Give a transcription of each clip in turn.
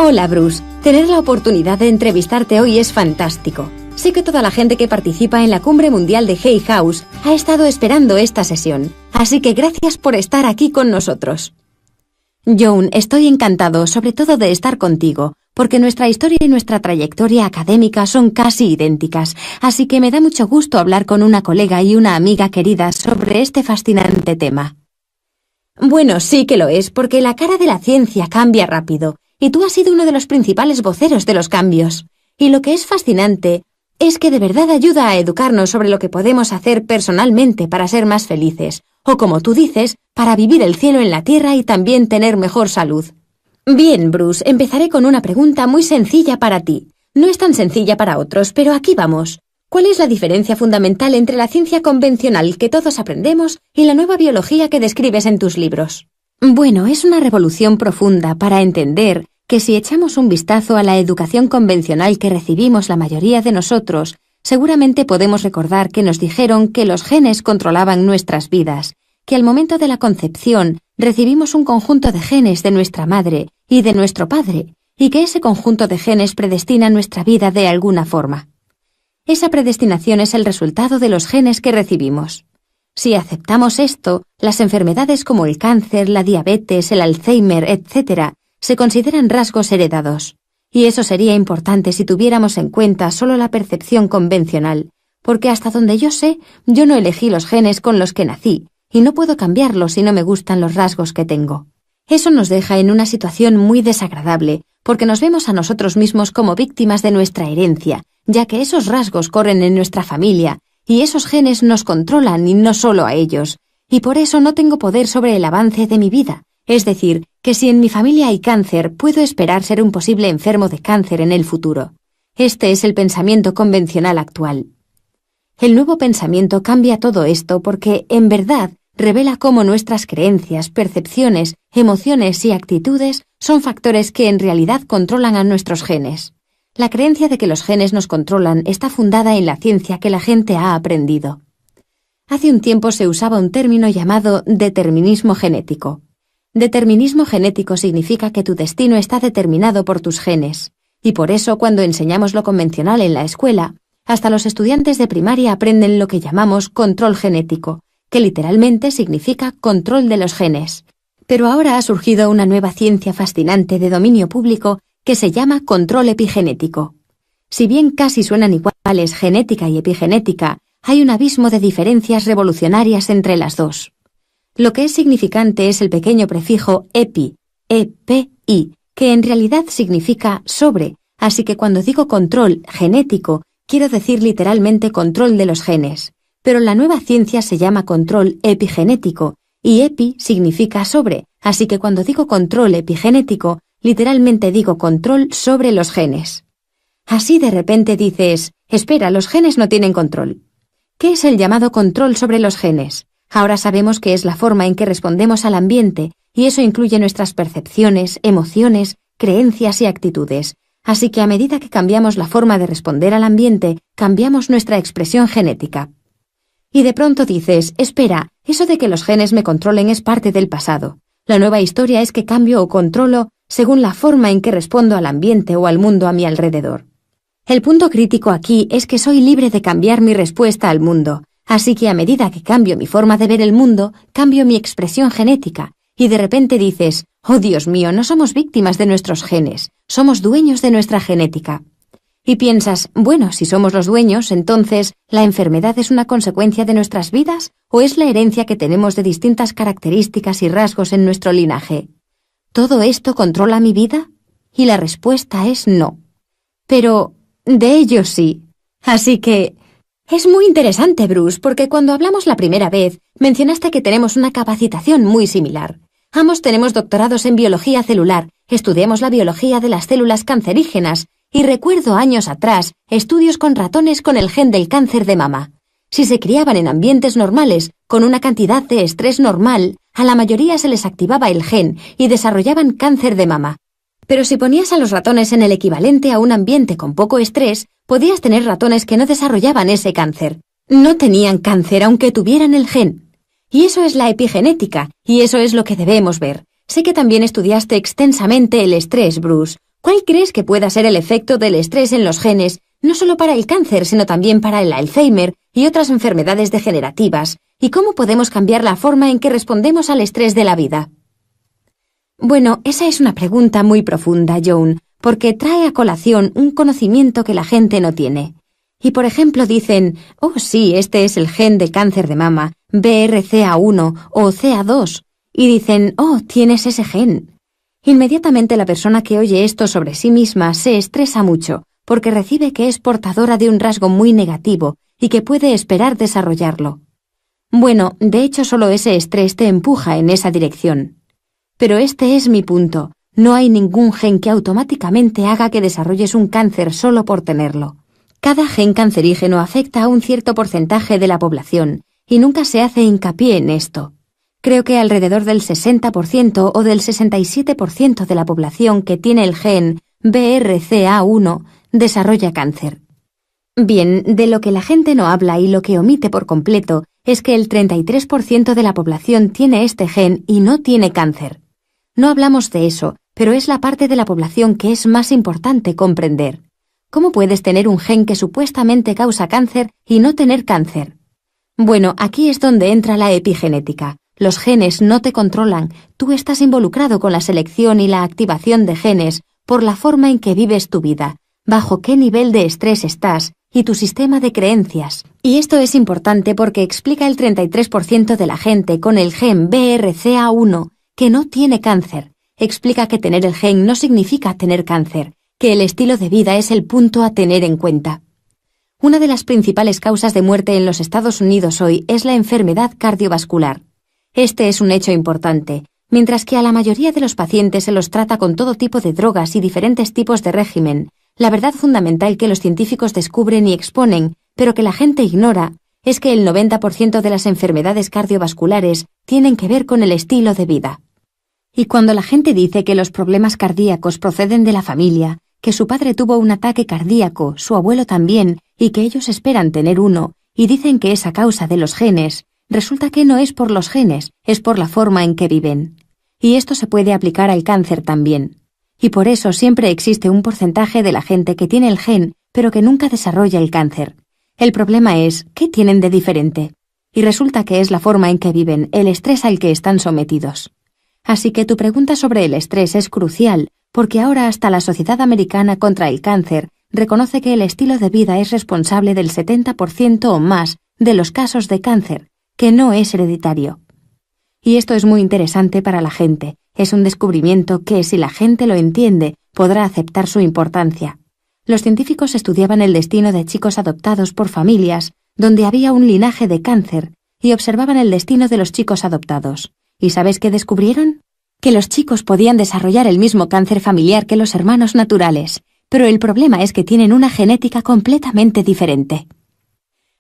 Hola, Bruce. Tener la oportunidad de entrevistarte hoy es fantástico. Sé que toda la gente que participa en la Cumbre Mundial de Hay House ha estado esperando esta sesión, así que gracias por estar aquí con nosotros. Joan, estoy encantado sobre todo de estar contigo, porque nuestra historia y nuestra trayectoria académica son casi idénticas, así que me da mucho gusto hablar con una colega y una amiga querida sobre este fascinante tema. Bueno, sí que lo es, porque la cara de la ciencia cambia rápido, y tú has sido uno de los principales voceros de los cambios. Y lo que es fascinante es que de verdad ayuda a educarnos sobre lo que podemos hacer personalmente para ser más felices, o como tú dices, para vivir el cielo en la tierra y también tener mejor salud. Bien, Bruce, empezaré con una pregunta muy sencilla para ti. No es tan sencilla para otros, pero aquí vamos. ¿Cuál es la diferencia fundamental entre la ciencia convencional que todos aprendemos y la nueva biología que describes en tus libros? Bueno, es una revolución profunda para entender que si echamos un vistazo a la educación convencional que recibimos la mayoría de nosotros, seguramente podemos recordar que nos dijeron que los genes controlaban nuestras vidas, que al momento de la concepción recibimos un conjunto de genes de nuestra madre y de nuestro padre, y que ese conjunto de genes predestina nuestra vida de alguna forma. Esa predestinación es el resultado de los genes que recibimos. Si aceptamos esto, las enfermedades como el cáncer, la diabetes, el Alzheimer, etc., se consideran rasgos heredados. Y eso sería importante si tuviéramos en cuenta solo la percepción convencional, porque hasta donde yo sé, yo no elegí los genes con los que nací, y no puedo cambiarlos si no me gustan los rasgos que tengo. Eso nos deja en una situación muy desagradable, porque nos vemos a nosotros mismos como víctimas de nuestra herencia, ya que esos rasgos corren en nuestra familia, y esos genes nos controlan y no solo a ellos, y por eso no tengo poder sobre el avance de mi vida. Es decir, que si en mi familia hay cáncer, puedo esperar ser un posible enfermo de cáncer en el futuro. Este es el pensamiento convencional actual. El nuevo pensamiento cambia todo esto porque, en verdad, revela cómo nuestras creencias, percepciones, emociones y actitudes son factores que en realidad controlan a nuestros genes. La creencia de que los genes nos controlan está fundada en la ciencia que la gente ha aprendido. Hace un tiempo se usaba un término llamado determinismo genético. Determinismo genético significa que tu destino está determinado por tus genes, y por eso cuando enseñamos lo convencional en la escuela, hasta los estudiantes de primaria aprenden lo que llamamos control genético, que literalmente significa control de los genes. Pero ahora ha surgido una nueva ciencia fascinante de dominio público que se llama control epigenético. Si bien casi suenan iguales genética y epigenética, hay un abismo de diferencias revolucionarias entre las dos. Lo que es significante es el pequeño prefijo epi, E-P-I, que en realidad significa sobre, así que cuando digo control genético, quiero decir literalmente control de los genes, pero la nueva ciencia se llama control epigenético, y epi significa sobre, así que cuando digo control epigenético, literalmente digo control sobre los genes. Así de repente dices, espera, los genes no tienen control. ¿Qué es el llamado control sobre los genes? Ahora sabemos que es la forma en que respondemos al ambiente, y eso incluye nuestras percepciones, emociones, creencias y actitudes. Así que a medida que cambiamos la forma de responder al ambiente, cambiamos nuestra expresión genética. Y de pronto dices, espera, eso de que los genes me controlen es parte del pasado. La nueva historia es que cambio o controlo según la forma en que respondo al ambiente o al mundo a mi alrededor. El punto crítico aquí es que soy libre de cambiar mi respuesta al mundo, así que a medida que cambio mi forma de ver el mundo, cambio mi expresión genética, y de repente dices, oh Dios mío, no somos víctimas de nuestros genes, somos dueños de nuestra genética. Y piensas, bueno, si somos los dueños, entonces, ¿la enfermedad es una consecuencia de nuestras vidas o es la herencia que tenemos de distintas características y rasgos en nuestro linaje? ¿Todo esto controla mi vida? Y la respuesta es no. Pero de ello sí. Así que es muy interesante, Bruce, porque cuando hablamos la primera vez, mencionaste que tenemos una capacitación muy similar. Ambos tenemos doctorados en biología celular, estudiamos la biología de las células cancerígenas, y recuerdo años atrás estudios con ratones con el gen del cáncer de mama. Si se criaban en ambientes normales, con una cantidad de estrés normal, a la mayoría se les activaba el gen y desarrollaban cáncer de mama. Pero si ponías a los ratones en el equivalente a un ambiente con poco estrés, podías tener ratones que no desarrollaban ese cáncer. No tenían cáncer aunque tuvieran el gen. Y eso es la epigenética, y eso es lo que debemos ver. Sé que también estudiaste extensamente el estrés, Bruce. ¿Cuál crees que pueda ser el efecto del estrés en los genes, no solo para el cáncer, sino también para el Alzheimer y otras enfermedades degenerativas? ¿Y cómo podemos cambiar la forma en que respondemos al estrés de la vida? Bueno, esa es una pregunta muy profunda, Joan, porque trae a colación un conocimiento que la gente no tiene. Y por ejemplo dicen, oh sí, este es el gen de cáncer de mama, BRCA1 o CA2, y dicen, oh, tienes ese gen. Inmediatamente la persona que oye esto sobre sí misma se estresa mucho, porque recibe que es portadora de un rasgo muy negativo y que puede esperar desarrollarlo. Bueno, de hecho solo ese estrés te empuja en esa dirección. Pero este es mi punto, no hay ningún gen que automáticamente haga que desarrolles un cáncer solo por tenerlo. Cada gen cancerígeno afecta a un cierto porcentaje de la población, y nunca se hace hincapié en esto. Creo que alrededor del 60% o del 67% de la población que tiene el gen BRCA1 desarrolla cáncer. Bien, de lo que la gente no habla y lo que omite por completo es que el 33% de la población tiene este gen y no tiene cáncer. No hablamos de eso, pero es la parte de la población que es más importante comprender. ¿Cómo puedes tener un gen que supuestamente causa cáncer y no tener cáncer? Bueno, aquí es donde entra la epigenética. Los genes no te controlan, tú estás involucrado con la selección y la activación de genes por la forma en que vives tu vida, bajo qué nivel de estrés estás y tu sistema de creencias. Y esto es importante porque explica el 33% de la gente con el gen BRCA1 que no tiene cáncer. Explica que tener el gen no significa tener cáncer, que el estilo de vida es el punto a tener en cuenta. Una de las principales causas de muerte en los Estados Unidos hoy es la enfermedad cardiovascular. Este es un hecho importante. Mientras que a la mayoría de los pacientes se los trata con todo tipo de drogas y diferentes tipos de régimen, la verdad fundamental que los científicos descubren y exponen, pero que la gente ignora, es que el 90% de las enfermedades cardiovasculares tienen que ver con el estilo de vida. Y cuando la gente dice que los problemas cardíacos proceden de la familia, que su padre tuvo un ataque cardíaco, su abuelo también, y que ellos esperan tener uno, y dicen que es a causa de los genes, resulta que no es por los genes, es por la forma en que viven. Y esto se puede aplicar al cáncer también. Y por eso siempre existe un porcentaje de la gente que tiene el gen, pero que nunca desarrolla el cáncer. El problema es, ¿qué tienen de diferente? Y resulta que es la forma en que viven, el estrés al que están sometidos. Así que tu pregunta sobre el estrés es crucial, porque ahora hasta la Sociedad Americana contra el Cáncer reconoce que el estilo de vida es responsable del 70% o más de los casos de cáncer, que no es hereditario. Y esto es muy interesante para la gente. Es un descubrimiento que, si la gente lo entiende, podrá aceptar su importancia. Los científicos estudiaban el destino de chicos adoptados por familias donde había un linaje de cáncer y observaban el destino de los chicos adoptados. ¿Y sabes qué descubrieron? Que los chicos podían desarrollar el mismo cáncer familiar que los hermanos naturales, pero el problema es que tienen una genética completamente diferente.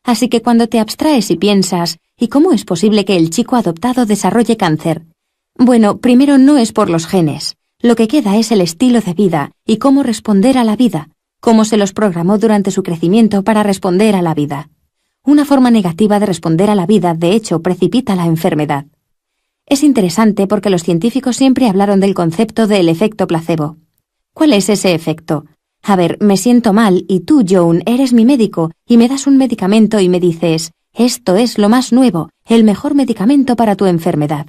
Así que cuando te abstraes y piensas, ¿y cómo es posible que el chico adoptado desarrolle cáncer? Bueno, primero no es por los genes. Lo que queda es el estilo de vida y cómo responder a la vida, cómo se los programó durante su crecimiento para responder a la vida. Una forma negativa de responder a la vida, de hecho, precipita la enfermedad. Es interesante porque los científicos siempre hablaron del concepto del efecto placebo. ¿Cuál es ese efecto? A ver, me siento mal y tú, Joan, eres mi médico y me das un medicamento y me dices, esto es lo más nuevo, el mejor medicamento para tu enfermedad.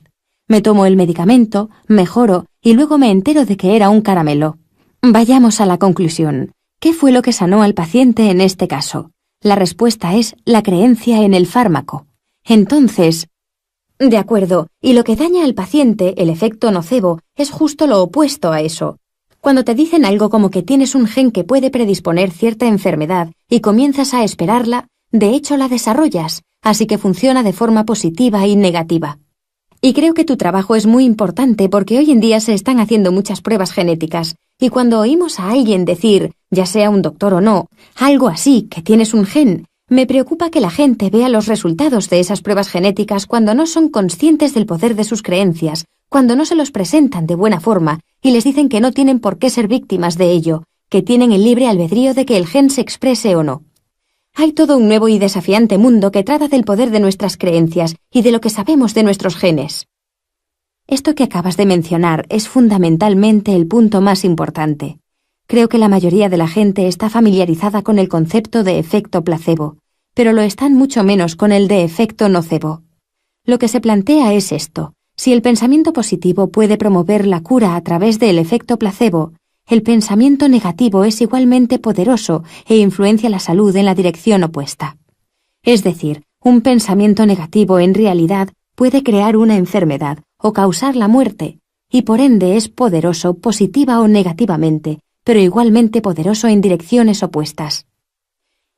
Me tomo el medicamento, mejoro y luego me entero de que era un caramelo. Vayamos a la conclusión. ¿Qué fue lo que sanó al paciente en este caso? La respuesta es la creencia en el fármaco. Entonces, de acuerdo, y lo que daña al paciente, el efecto nocebo, es justo lo opuesto a eso. Cuando te dicen algo como que tienes un gen que puede predisponer cierta enfermedad y comienzas a esperarla, de hecho la desarrollas, así que funciona de forma positiva y negativa. Y creo que tu trabajo es muy importante porque hoy en día se están haciendo muchas pruebas genéticas, y cuando oímos a alguien decir, ya sea un doctor o no, algo así, que tienes un gen, me preocupa que la gente vea los resultados de esas pruebas genéticas cuando no son conscientes del poder de sus creencias, cuando no se los presentan de buena forma y les dicen que no tienen por qué ser víctimas de ello, que tienen el libre albedrío de que el gen se exprese o no. Hay todo un nuevo y desafiante mundo que trata del poder de nuestras creencias y de lo que sabemos de nuestros genes. Esto que acabas de mencionar es fundamentalmente el punto más importante. Creo que la mayoría de la gente está familiarizada con el concepto de efecto placebo, pero lo están mucho menos con el de efecto nocebo. Lo que se plantea es esto: si el pensamiento positivo puede promover la cura a través del efecto placebo, el pensamiento negativo es igualmente poderoso e influencia la salud en la dirección opuesta. Es decir, un pensamiento negativo en realidad puede crear una enfermedad o causar la muerte, y por ende es poderoso positiva o negativamente, pero igualmente poderoso en direcciones opuestas.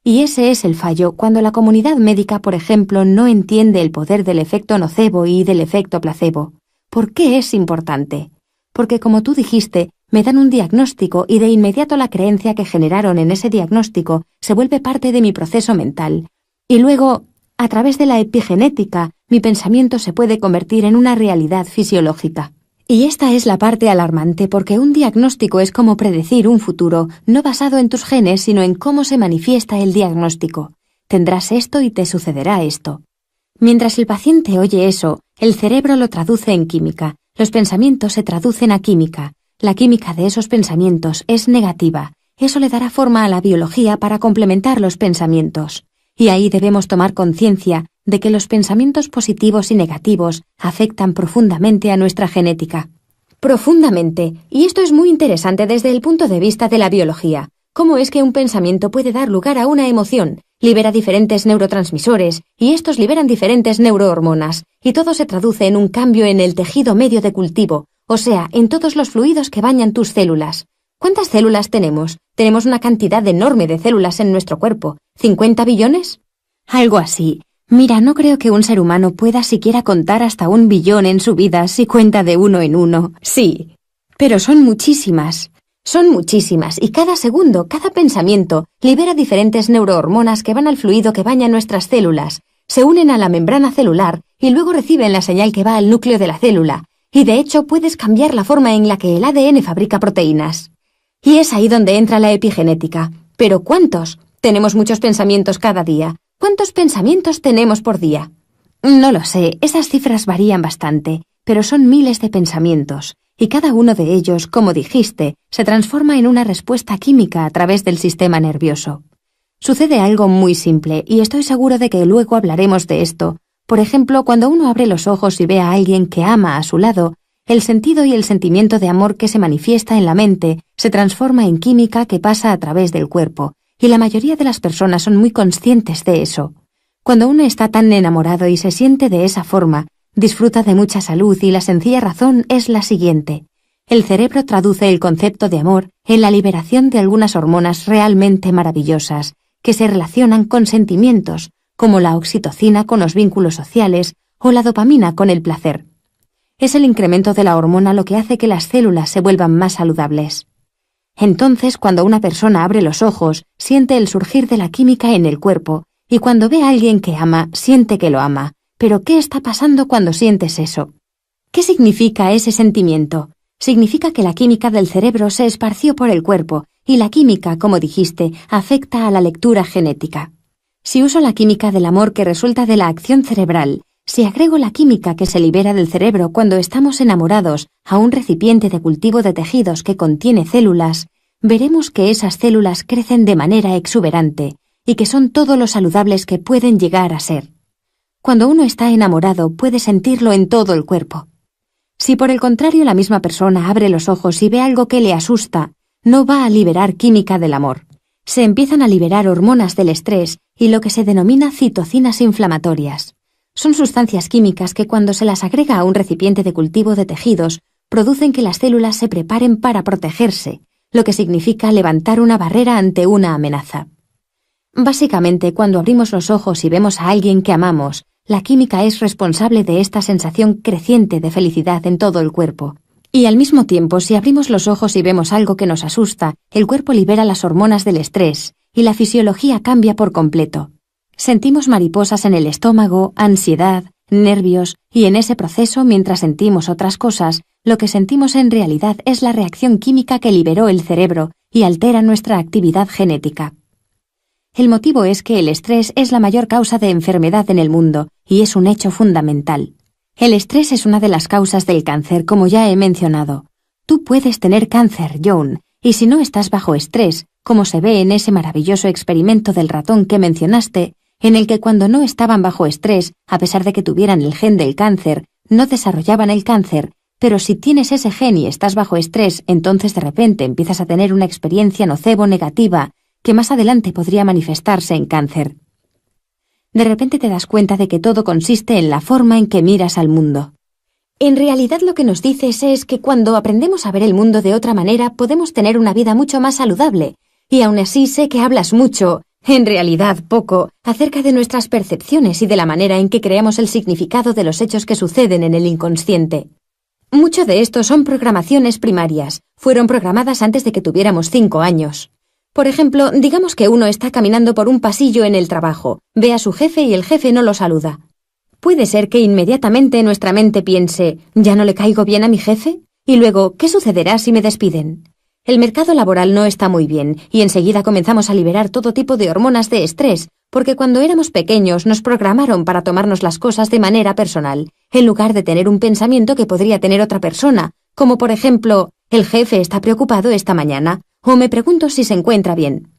Y ese es el fallo cuando la comunidad médica, por ejemplo, no entiende el poder del efecto nocebo y del efecto placebo. ¿Por qué es importante? Porque, como tú dijiste, me dan un diagnóstico y de inmediato la creencia que generaron en ese diagnóstico se vuelve parte de mi proceso mental. Y luego, a través de la epigenética, mi pensamiento se puede convertir en una realidad fisiológica. Y esta es la parte alarmante, porque un diagnóstico es como predecir un futuro, no basado en tus genes, sino en cómo se manifiesta el diagnóstico. Tendrás esto y te sucederá esto. Mientras el paciente oye eso, el cerebro lo traduce en química, los pensamientos se traducen a química. La química de esos pensamientos es negativa. Eso le dará forma a la biología para complementar los pensamientos. Y ahí debemos tomar conciencia de que los pensamientos positivos y negativos afectan profundamente a nuestra genética. Profundamente. Y esto es muy interesante desde el punto de vista de la biología. ¿Cómo es que un pensamiento puede dar lugar a una emoción? Libera diferentes neurotransmisores y estos liberan diferentes neurohormonas, y todo se traduce en un cambio en el tejido medio de cultivo, o sea, en todos los fluidos que bañan tus células. ¿Cuántas células tenemos? Tenemos una cantidad enorme de células en nuestro cuerpo. ¿50 billones? Algo así. Mira, no creo que un ser humano pueda siquiera contar hasta 1 billón en su vida si cuenta de uno en uno. Sí, pero son muchísimas. Son muchísimas, y cada segundo, cada pensamiento, libera diferentes neurohormonas que van al fluido que baña nuestras células, se unen a la membrana celular y luego reciben la señal que va al núcleo de la célula. Y de hecho puedes cambiar la forma en la que el ADN fabrica proteínas. Y es ahí donde entra la epigenética. ¿Pero cuántos? Tenemos muchos pensamientos cada día. ¿Cuántos pensamientos tenemos por día? No lo sé, esas cifras varían bastante, pero son miles de pensamientos, y cada uno de ellos, como dijiste, se transforma en una respuesta química a través del sistema nervioso. Sucede algo muy simple, y estoy seguro de que luego hablaremos de esto. Por ejemplo, cuando uno abre los ojos y ve a alguien que ama a su lado, el sentido y el sentimiento de amor que se manifiesta en la mente se transforma en química que pasa a través del cuerpo, y la mayoría de las personas son muy conscientes de eso. Cuando uno está tan enamorado y se siente de esa forma, disfruta de mucha salud, y la sencilla razón es la siguiente: el cerebro traduce el concepto de amor en la liberación de algunas hormonas realmente maravillosas que se relacionan con sentimientos, como la oxitocina con los vínculos sociales o la dopamina con el placer. Es el incremento de la hormona lo que hace que las células se vuelvan más saludables. Entonces, cuando una persona abre los ojos, siente el surgir de la química en el cuerpo, y cuando ve a alguien que ama, siente que lo ama. Pero, ¿qué está pasando cuando sientes eso? ¿Qué significa ese sentimiento? Significa que la química del cerebro se esparció por el cuerpo, y la química, como dijiste, afecta a la lectura genética. Si uso la química del amor que resulta de la acción cerebral, si agrego la química que se libera del cerebro cuando estamos enamorados a un recipiente de cultivo de tejidos que contiene células, veremos que esas células crecen de manera exuberante y que son todo lo saludables que pueden llegar a ser. Cuando uno está enamorado puede sentirlo en todo el cuerpo. Si por el contrario la misma persona abre los ojos y ve algo que le asusta, no va a liberar química del amor. Se empiezan a liberar hormonas del estrés y lo que se denomina citocinas inflamatorias. Son sustancias químicas que cuando se las agrega a un recipiente de cultivo de tejidos, producen que las células se preparen para protegerse, lo que significa levantar una barrera ante una amenaza. Básicamente, cuando abrimos los ojos y vemos a alguien que amamos, la química es responsable de esta sensación creciente de felicidad en todo el cuerpo. Y al mismo tiempo, si abrimos los ojos y vemos algo que nos asusta, el cuerpo libera las hormonas del estrés y la fisiología cambia por completo. Sentimos mariposas en el estómago, ansiedad, nervios, y en ese proceso, mientras sentimos otras cosas, lo que sentimos en realidad es la reacción química que liberó el cerebro y altera nuestra actividad genética. El motivo es que el estrés es la mayor causa de enfermedad en el mundo, y es un hecho fundamental. El estrés es una de las causas del cáncer, como ya he mencionado. Tú puedes tener cáncer, John, Y si no estás bajo estrés, como se ve en ese maravilloso experimento del ratón que mencionaste, en el que cuando no estaban bajo estrés, a pesar de que tuvieran el gen del cáncer, no desarrollaban el cáncer, pero si tienes ese gen y estás bajo estrés, entonces de repente empiezas a tener una experiencia nocebo negativa que más adelante podría manifestarse en cáncer. De repente te das cuenta de que todo consiste en la forma en que miras al mundo. En realidad lo que nos dices es que cuando aprendemos a ver el mundo de otra manera podemos tener una vida mucho más saludable, y aún así sé que hablas mucho, en realidad poco, acerca de nuestras percepciones y de la manera en que creamos el significado de los hechos que suceden en el inconsciente. Mucho de esto son programaciones primarias, fueron programadas antes de que tuviéramos 5 años. Por ejemplo, digamos que uno está caminando por un pasillo en el trabajo, ve a su jefe y el jefe no lo saluda. Puede ser que inmediatamente nuestra mente piense, ¿ya no le caigo bien a mi jefe? Y luego, ¿qué sucederá si me despiden? El mercado laboral no está muy bien y enseguida comenzamos a liberar todo tipo de hormonas de estrés, porque cuando éramos pequeños nos programaron para tomarnos las cosas de manera personal, en lugar de tener un pensamiento que podría tener otra persona, como por ejemplo, el jefe está preocupado esta mañana, o me pregunto si se encuentra bien.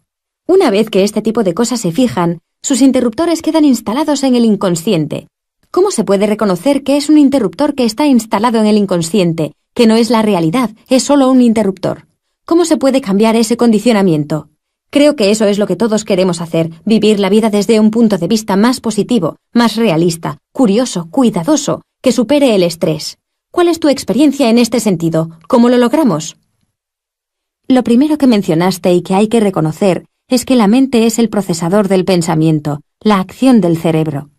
Una vez que este tipo de cosas se fijan, sus interruptores quedan instalados en el inconsciente. ¿Cómo se puede reconocer que es un interruptor que está instalado en el inconsciente, que no es la realidad, es solo un interruptor? ¿Cómo se puede cambiar ese condicionamiento? Creo que eso es lo que todos queremos hacer, vivir la vida desde un punto de vista más positivo, más realista, curioso, cuidadoso, que supere el estrés. ¿Cuál es tu experiencia en este sentido? ¿Cómo lo logramos? Lo primero que mencionaste y que hay que reconocer es que la mente es el procesador del pensamiento, la acción del cerebro.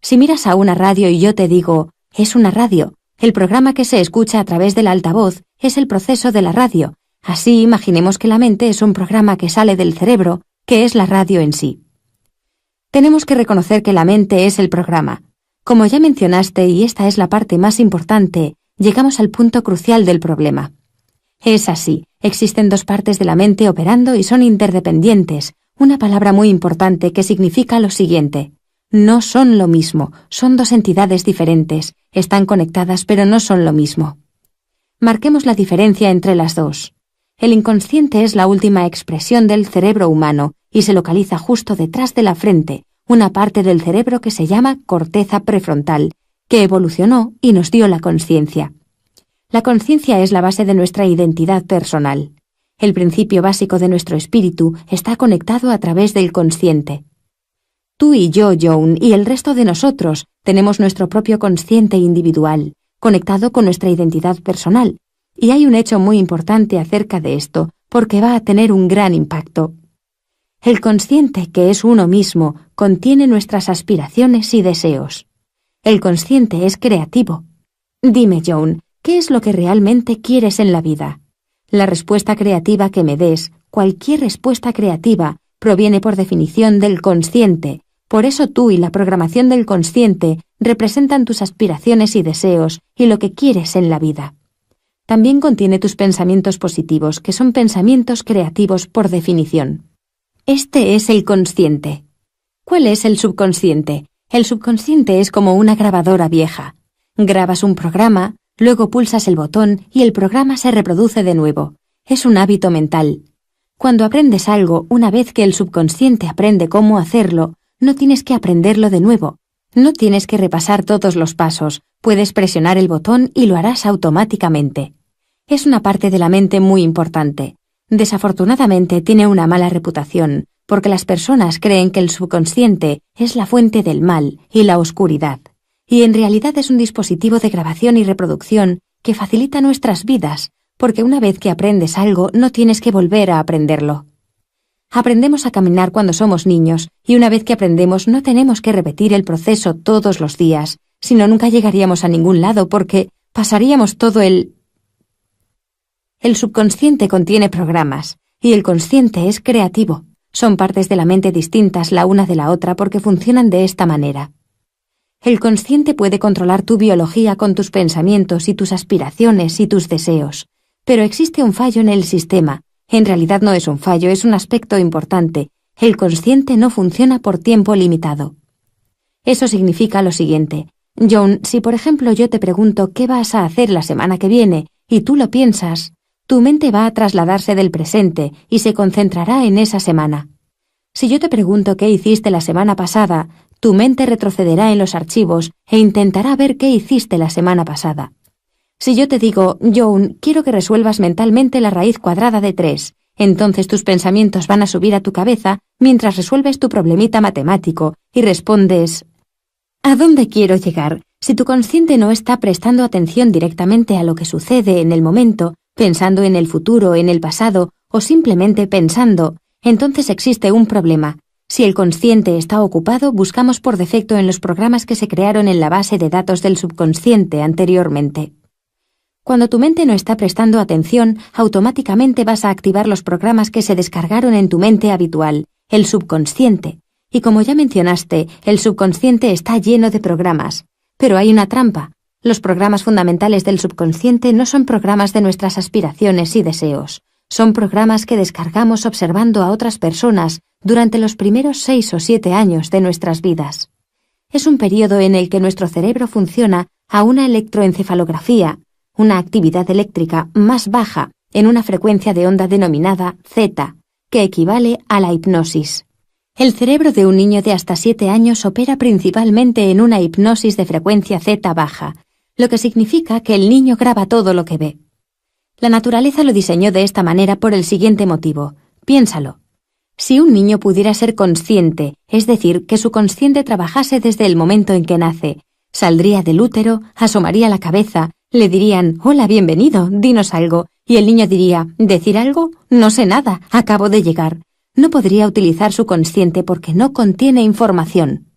Si miras a una radio y yo te digo, es una radio, el programa que se escucha a través del altavoz es el proceso de la radio. Así imaginemos que la mente es un programa que sale del cerebro, que es la radio en sí. Tenemos que reconocer que la mente es el programa. Como ya mencionaste, y esta es la parte más importante, llegamos al punto crucial del problema. Es así, existen dos partes de la mente operando y son interdependientes, una palabra muy importante que significa lo siguiente. No son lo mismo, son dos entidades diferentes, están conectadas pero no son lo mismo. Marquemos la diferencia entre las dos. El inconsciente es la última expresión del cerebro humano y se localiza justo detrás de la frente, una parte del cerebro que se llama corteza prefrontal, que evolucionó y nos dio la conciencia. La conciencia es la base de nuestra identidad personal. El principio básico de nuestro espíritu está conectado a través del consciente. Tú y yo, Joan, y el resto de nosotros tenemos nuestro propio consciente individual, conectado con nuestra identidad personal. Y hay un hecho muy importante acerca de esto, porque va a tener un gran impacto. El consciente, que es uno mismo, contiene nuestras aspiraciones y deseos. El consciente es creativo. Dime, Joan, ¿qué es lo que realmente quieres en la vida? La respuesta creativa que me des, cualquier respuesta creativa, proviene por definición del consciente. Por eso tú y la programación del consciente representan tus aspiraciones y deseos y lo que quieres en la vida. También contiene tus pensamientos positivos, que son pensamientos creativos por definición. Este es el consciente. ¿Cuál es el subconsciente? El subconsciente es como una grabadora vieja. Grabas un programa, luego pulsas el botón y el programa se reproduce de nuevo. Es un hábito mental. Cuando aprendes algo, una vez que el subconsciente aprende cómo hacerlo, no tienes que aprenderlo de nuevo. No tienes que repasar todos los pasos. Puedes presionar el botón y lo harás automáticamente. Es una parte de la mente muy importante. Desafortunadamente tiene una mala reputación, porque las personas creen que el subconsciente es la fuente del mal y la oscuridad. Y en realidad es un dispositivo de grabación y reproducción que facilita nuestras vidas, porque una vez que aprendes algo no tienes que volver a aprenderlo. Aprendemos a caminar cuando somos niños, y una vez que aprendemos no tenemos que repetir el proceso todos los días, sino nunca llegaríamos a ningún lado porque pasaríamos todo el subconsciente contiene programas, y el consciente es creativo. Son partes de la mente distintas la una de la otra porque funcionan de esta manera. El consciente puede controlar tu biología con tus pensamientos y tus aspiraciones y tus deseos, pero existe un fallo en el sistema. En realidad no es un fallo, es un aspecto importante. El consciente no funciona por tiempo limitado. Eso significa lo siguiente. Joan, si por ejemplo yo te pregunto qué vas a hacer la semana que viene y tú lo piensas, Tu mente va a trasladarse del presente y se concentrará en esa semana. Si yo te pregunto qué hiciste la semana pasada, tu mente retrocederá en los archivos e intentará ver qué hiciste la semana pasada. Si yo te digo, Joan, quiero que resuelvas mentalmente la raíz cuadrada de 3, entonces tus pensamientos van a subir a tu cabeza mientras resuelves tu problemita matemático y respondes, ¿a dónde quiero llegar? Si tu consciente no está prestando atención directamente a lo que sucede en el momento, pensando en el futuro, en el pasado o simplemente pensando, entonces existe un problema. Si el consciente está ocupado, buscamos por defecto en los programas que se crearon en la base de datos del subconsciente anteriormente. Cuando tu mente no está prestando atención, automáticamente vas a activar los programas que se descargaron en tu mente habitual, el subconsciente. Y como ya mencionaste, el subconsciente está lleno de programas. Pero hay una trampa. Los programas fundamentales del subconsciente no son programas de nuestras aspiraciones y deseos. Son programas que descargamos observando a otras personas durante los primeros 6 o 7 años de nuestras vidas. Es un periodo en el que nuestro cerebro funciona a una electroencefalografía, una actividad eléctrica más baja en una frecuencia de onda denominada zeta, que equivale a la hipnosis. El cerebro de un niño de hasta 7 años opera principalmente en una hipnosis de frecuencia zeta baja, lo que significa que el niño graba todo lo que ve. La naturaleza lo diseñó de esta manera por el siguiente motivo. Piénsalo. Si un niño pudiera ser consciente, es decir, que su consciente trabajase desde el momento en que nace, saldría del útero, asomaría la cabeza, le dirían, «Hola, bienvenido, dinos algo», y el niño diría, «¿Decir algo? No sé nada, acabo de llegar». No podría utilizar su consciente porque no contiene información.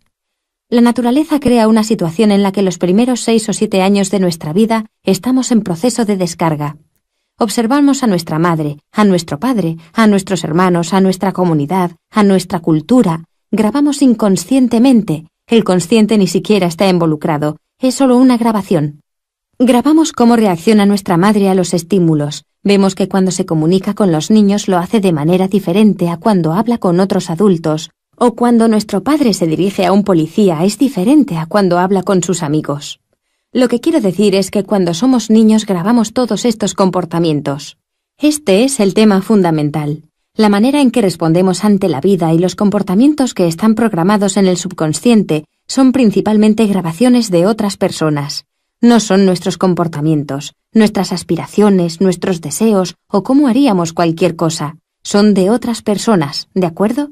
La naturaleza crea una situación en la que los primeros 6 o 7 años de nuestra vida estamos en proceso de descarga. Observamos a nuestra madre, a nuestro padre, a nuestros hermanos, a nuestra comunidad, a nuestra cultura. Grabamos inconscientemente. El consciente ni siquiera está involucrado. Es solo una grabación. Grabamos cómo reacciona nuestra madre a los estímulos. Vemos que cuando se comunica con los niños lo hace de manera diferente a cuando habla con otros adultos, o cuando nuestro padre se dirige a un policía es diferente a cuando habla con sus amigos. Lo que quiero decir es que cuando somos niños grabamos todos estos comportamientos. Este es el tema fundamental. La manera en que respondemos ante la vida y los comportamientos que están programados en el subconsciente son principalmente grabaciones de otras personas. No son nuestros comportamientos, nuestras aspiraciones, nuestros deseos o cómo haríamos cualquier cosa. Son de otras personas, ¿de acuerdo?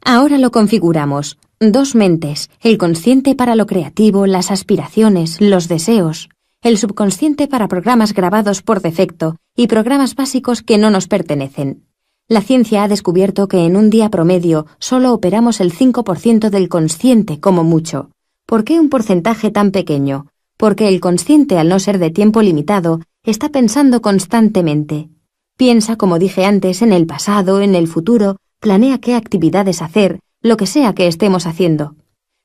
Ahora lo configuramos. 2 mentes, el consciente para lo creativo, las aspiraciones, los deseos. El subconsciente para programas grabados por defecto y programas básicos que no nos pertenecen. La ciencia ha descubierto que en un día promedio solo operamos el 5% del consciente como mucho. ¿Por qué un porcentaje tan pequeño? Porque el consciente, al no ser de tiempo limitado, está pensando constantemente. Piensa, como dije antes, en el pasado, en el futuro, planea qué actividades hacer, lo que sea que estemos haciendo.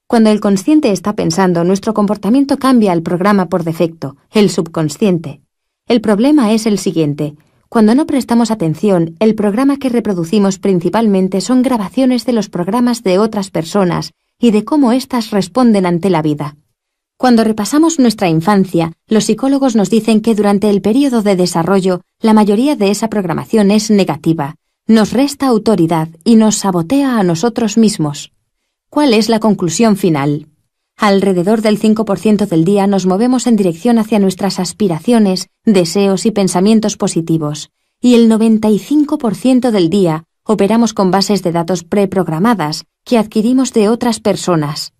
Cuando el consciente está pensando, nuestro comportamiento cambia al programa por defecto, el subconsciente. El problema es el siguiente. Cuando no prestamos atención, el programa que reproducimos principalmente son grabaciones de los programas de otras personas y de cómo éstas responden ante la vida. Cuando repasamos nuestra infancia, los psicólogos nos dicen que durante el periodo de desarrollo, la mayoría de esa programación es negativa, nos resta autoridad y nos sabotea a nosotros mismos. ¿Cuál es la conclusión final? Alrededor del 5% del día nos movemos en dirección hacia nuestras aspiraciones, deseos y pensamientos positivos, y el 95% del día operamos con bases de datos preprogramadas que adquirimos de otras personas.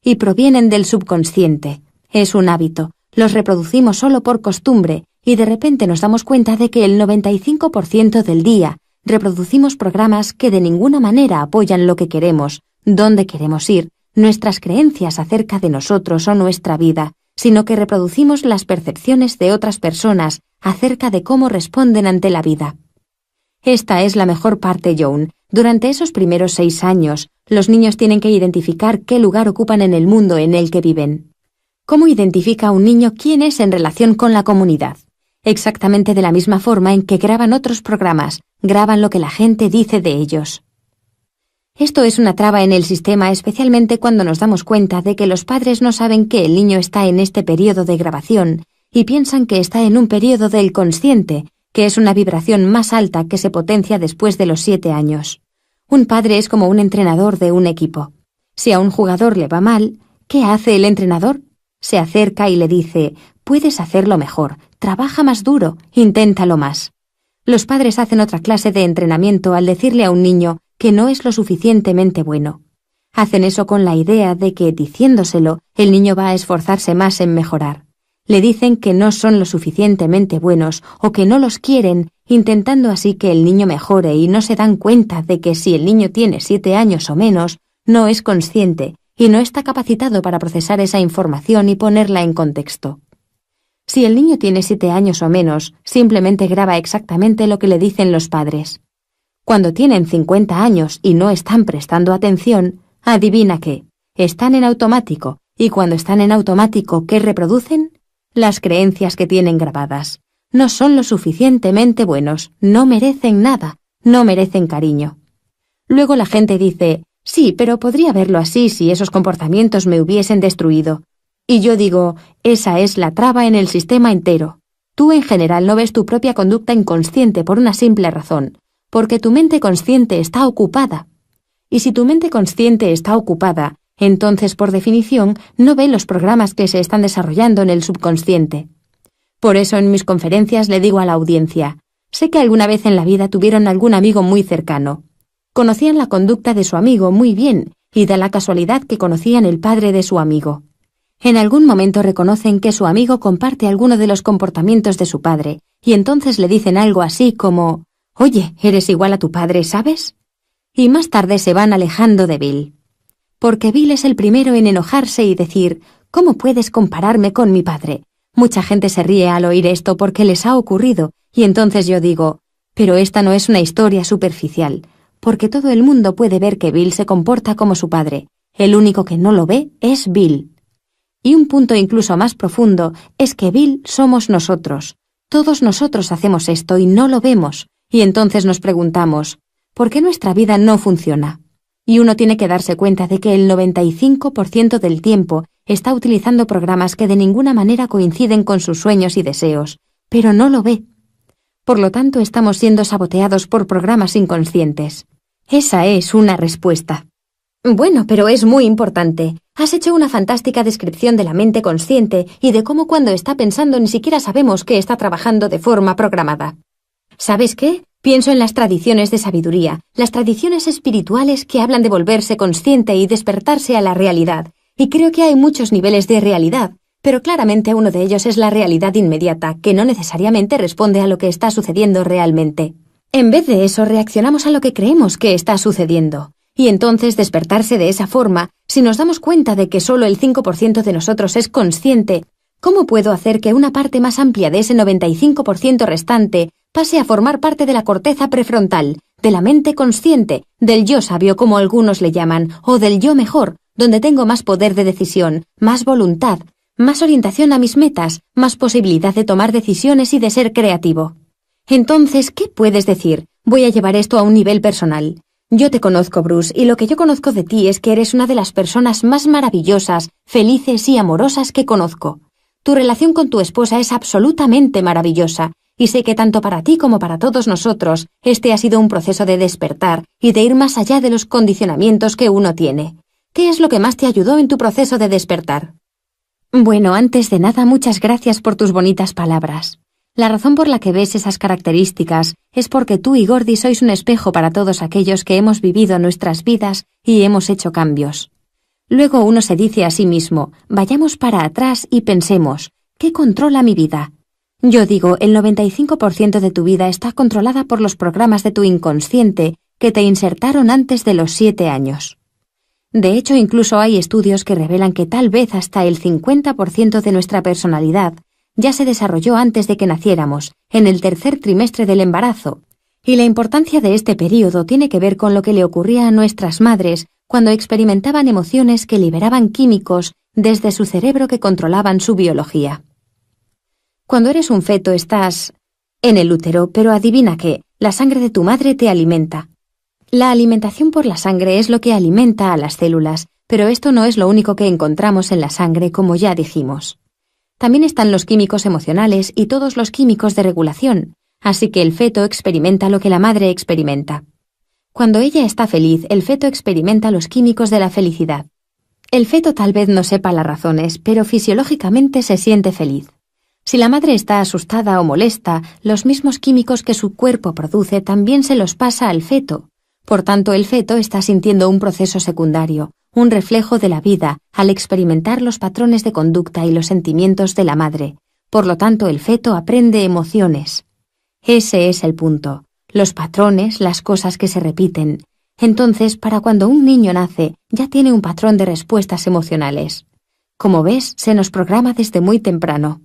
Y provienen del subconsciente. Es un hábito, los reproducimos solo por costumbre y de repente nos damos cuenta de que el 95% del día reproducimos programas que de ninguna manera apoyan lo que queremos, dónde queremos ir, nuestras creencias acerca de nosotros o nuestra vida, sino que reproducimos las percepciones de otras personas acerca de cómo responden ante la vida. Esta es la mejor parte, Joan. Durante esos primeros 6 años, los niños tienen que identificar qué lugar ocupan en el mundo en el que viven. ¿Cómo identifica un niño quién es en relación con la comunidad? Exactamente de la misma forma en que graban otros programas, graban lo que la gente dice de ellos. Esto es una traba en el sistema, especialmente cuando nos damos cuenta de que los padres no saben que el niño está en este periodo de grabación y piensan que está en un periodo del consciente, que es una vibración más alta que se potencia después de los 7 años. Un padre es como un entrenador de un equipo. Si a un jugador le va mal, ¿qué hace el entrenador? Se acerca y le dice: puedes hacerlo mejor, trabaja más duro, inténtalo más. Los padres hacen otra clase de entrenamiento al decirle a un niño que no es lo suficientemente bueno. Hacen eso con la idea de que, diciéndoselo, el niño va a esforzarse más en mejorar. Le dicen que no son lo suficientemente buenos o que no los quieren, intentando así que el niño mejore, y no se dan cuenta de que si el niño tiene 7 años o menos, no es consciente y no está capacitado para procesar esa información y ponerla en contexto. Si el niño tiene 7 años o menos, simplemente graba exactamente lo que le dicen los padres. Cuando tienen 50 años y no están prestando atención, adivina qué, están en automático, y cuando están en automático, ¿qué reproducen? Las creencias que tienen grabadas. No son lo suficientemente buenos, no merecen nada, no merecen cariño. Luego la gente dice: sí, pero podría verlo así si esos comportamientos me hubiesen destruido. Y yo digo: esa es la traba en el sistema entero. Tú en general no ves tu propia conducta inconsciente por una simple razón, porque tu mente consciente está ocupada. Y si tu mente consciente está ocupada, entonces por definición no ve los programas que se están desarrollando en el subconsciente. Por eso en mis conferencias le digo a la audiencia: sé que alguna vez en la vida tuvieron algún amigo muy cercano. Conocían la conducta de su amigo muy bien y da la casualidad que conocían el padre de su amigo. En algún momento reconocen que su amigo comparte alguno de los comportamientos de su padre y entonces le dicen algo así como: oye, eres igual a tu padre, ¿sabes? Y más tarde se van alejando de Bill. Porque Bill es el primero en enojarse y decir: ¿cómo puedes compararme con mi padre? Mucha gente se ríe al oír esto porque les ha ocurrido, y entonces yo digo: pero esta no es una historia superficial, porque todo el mundo puede ver que Bill se comporta como su padre. El único que no lo ve es Bill. Y un punto incluso más profundo es que Bill somos nosotros. Todos nosotros hacemos esto y no lo vemos, y entonces nos preguntamos: ¿por qué nuestra vida no funciona? Y uno tiene que darse cuenta de que el 95% del tiempo está utilizando programas que de ninguna manera coinciden con sus sueños y deseos, pero no lo ve. Por lo tanto, estamos siendo saboteados por programas inconscientes. Esa es una respuesta. Bueno, pero es muy importante. Has hecho una fantástica descripción de la mente consciente y de cómo cuando está pensando ni siquiera sabemos que está trabajando de forma programada. ¿Sabes qué? Pienso en las tradiciones de sabiduría, las tradiciones espirituales que hablan de volverse consciente y despertarse a la realidad. Y creo que hay muchos niveles de realidad, pero claramente uno de ellos es la realidad inmediata, que no necesariamente responde a lo que está sucediendo realmente. En vez de eso, reaccionamos a lo que creemos que está sucediendo. Y entonces despertarse de esa forma, si nos damos cuenta de que solo el 5% de nosotros es consciente, ¿cómo puedo hacer que una parte más amplia de ese 95% restante pase a formar parte de la corteza prefrontal, de la mente consciente, del yo sabio como algunos le llaman, o del yo mejor, donde tengo más poder de decisión, más voluntad, más orientación a mis metas, más posibilidad de tomar decisiones y de ser creativo? Entonces, ¿qué puedes decir? Voy a llevar esto a un nivel personal. Yo te conozco, Bruce, y lo que yo conozco de ti es que eres una de las personas más maravillosas, felices y amorosas que conozco. Tu relación con tu esposa es absolutamente maravillosa, y sé que tanto para ti como para todos nosotros, este ha sido un proceso de despertar y de ir más allá de los condicionamientos que uno tiene. ¿Qué es lo que más te ayudó en tu proceso de despertar? Bueno, antes de nada, muchas gracias por tus bonitas palabras. La razón por la que ves esas características es porque tú y Gordy sois un espejo para todos aquellos que hemos vivido nuestras vidas y hemos hecho cambios. Luego uno se dice a sí mismo: vayamos para atrás y pensemos, ¿qué controla mi vida? Yo digo, el 95% de tu vida está controlada por los programas de tu inconsciente que te insertaron antes de los 7 años. De hecho, incluso hay estudios que revelan que tal vez hasta el 50% de nuestra personalidad ya se desarrolló antes de que naciéramos, en el tercer trimestre del embarazo. Y la importancia de este período tiene que ver con lo que le ocurría a nuestras madres cuando experimentaban emociones que liberaban químicos desde su cerebro que controlaban su biología. Cuando eres un feto estás en el útero, pero adivina qué, la sangre de tu madre te alimenta. La alimentación por la sangre es lo que alimenta a las células, pero esto no es lo único que encontramos en la sangre, como ya dijimos. También están los químicos emocionales y todos los químicos de regulación, Así que el feto experimenta lo que la madre experimenta. Cuando ella está feliz, el feto experimenta los químicos de la felicidad. El feto tal vez no sepa las razones, pero fisiológicamente se siente feliz. Si la madre está asustada o molesta, los mismos químicos que su cuerpo produce también se los pasa al feto. Por tanto, el feto está sintiendo un proceso secundario, un reflejo de la vida, al experimentar los patrones de conducta y los sentimientos de la madre. Por lo tanto, el feto aprende emociones. Ese es el punto. Los patrones, las cosas que se repiten. Entonces, para cuando un niño nace, ya tiene un patrón de respuestas emocionales. Como ves, se nos programa desde muy temprano.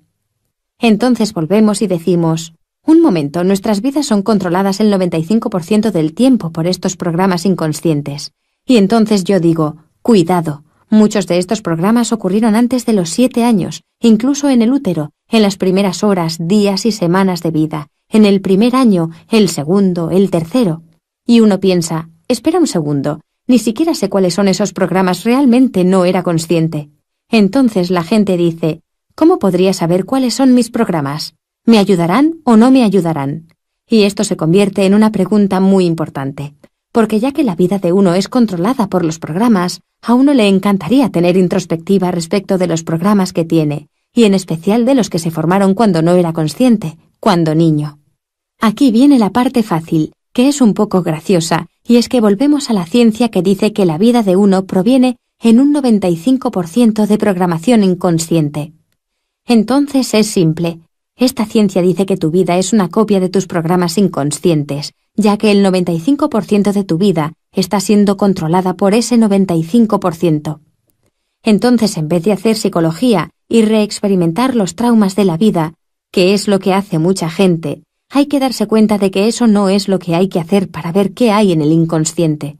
Entonces volvemos y decimos, un momento, nuestras vidas son controladas el 95% del tiempo por estos programas inconscientes. Y entonces yo digo, cuidado, muchos de estos programas ocurrieron antes de los 7 años, incluso en el útero, en las primeras horas, días y semanas de vida, en el primer año, el segundo, el tercero. Y uno piensa, espera un segundo, ni siquiera sé cuáles son esos programas, realmente no era consciente. Entonces la gente dice, ¿cómo podría saber cuáles son mis programas? ¿Me ayudarán o no me ayudarán? Y esto se convierte en una pregunta muy importante, porque ya que la vida de uno es controlada por los programas, a uno le encantaría tener introspectiva respecto de los programas que tiene, y en especial de los que se formaron cuando no era consciente, cuando niño. Aquí viene la parte fácil, que es un poco graciosa, y es que volvemos a la ciencia que dice que la vida de uno proviene en un 95% de programación inconsciente. Entonces es simple. Esta ciencia dice que tu vida es una copia de tus programas inconscientes, ya que el 95% de tu vida está siendo controlada por ese 95%. Entonces, en vez de hacer psicología y reexperimentar los traumas de la vida, que es lo que hace mucha gente, hay que darse cuenta de que eso no es lo que hay que hacer para ver qué hay en el inconsciente.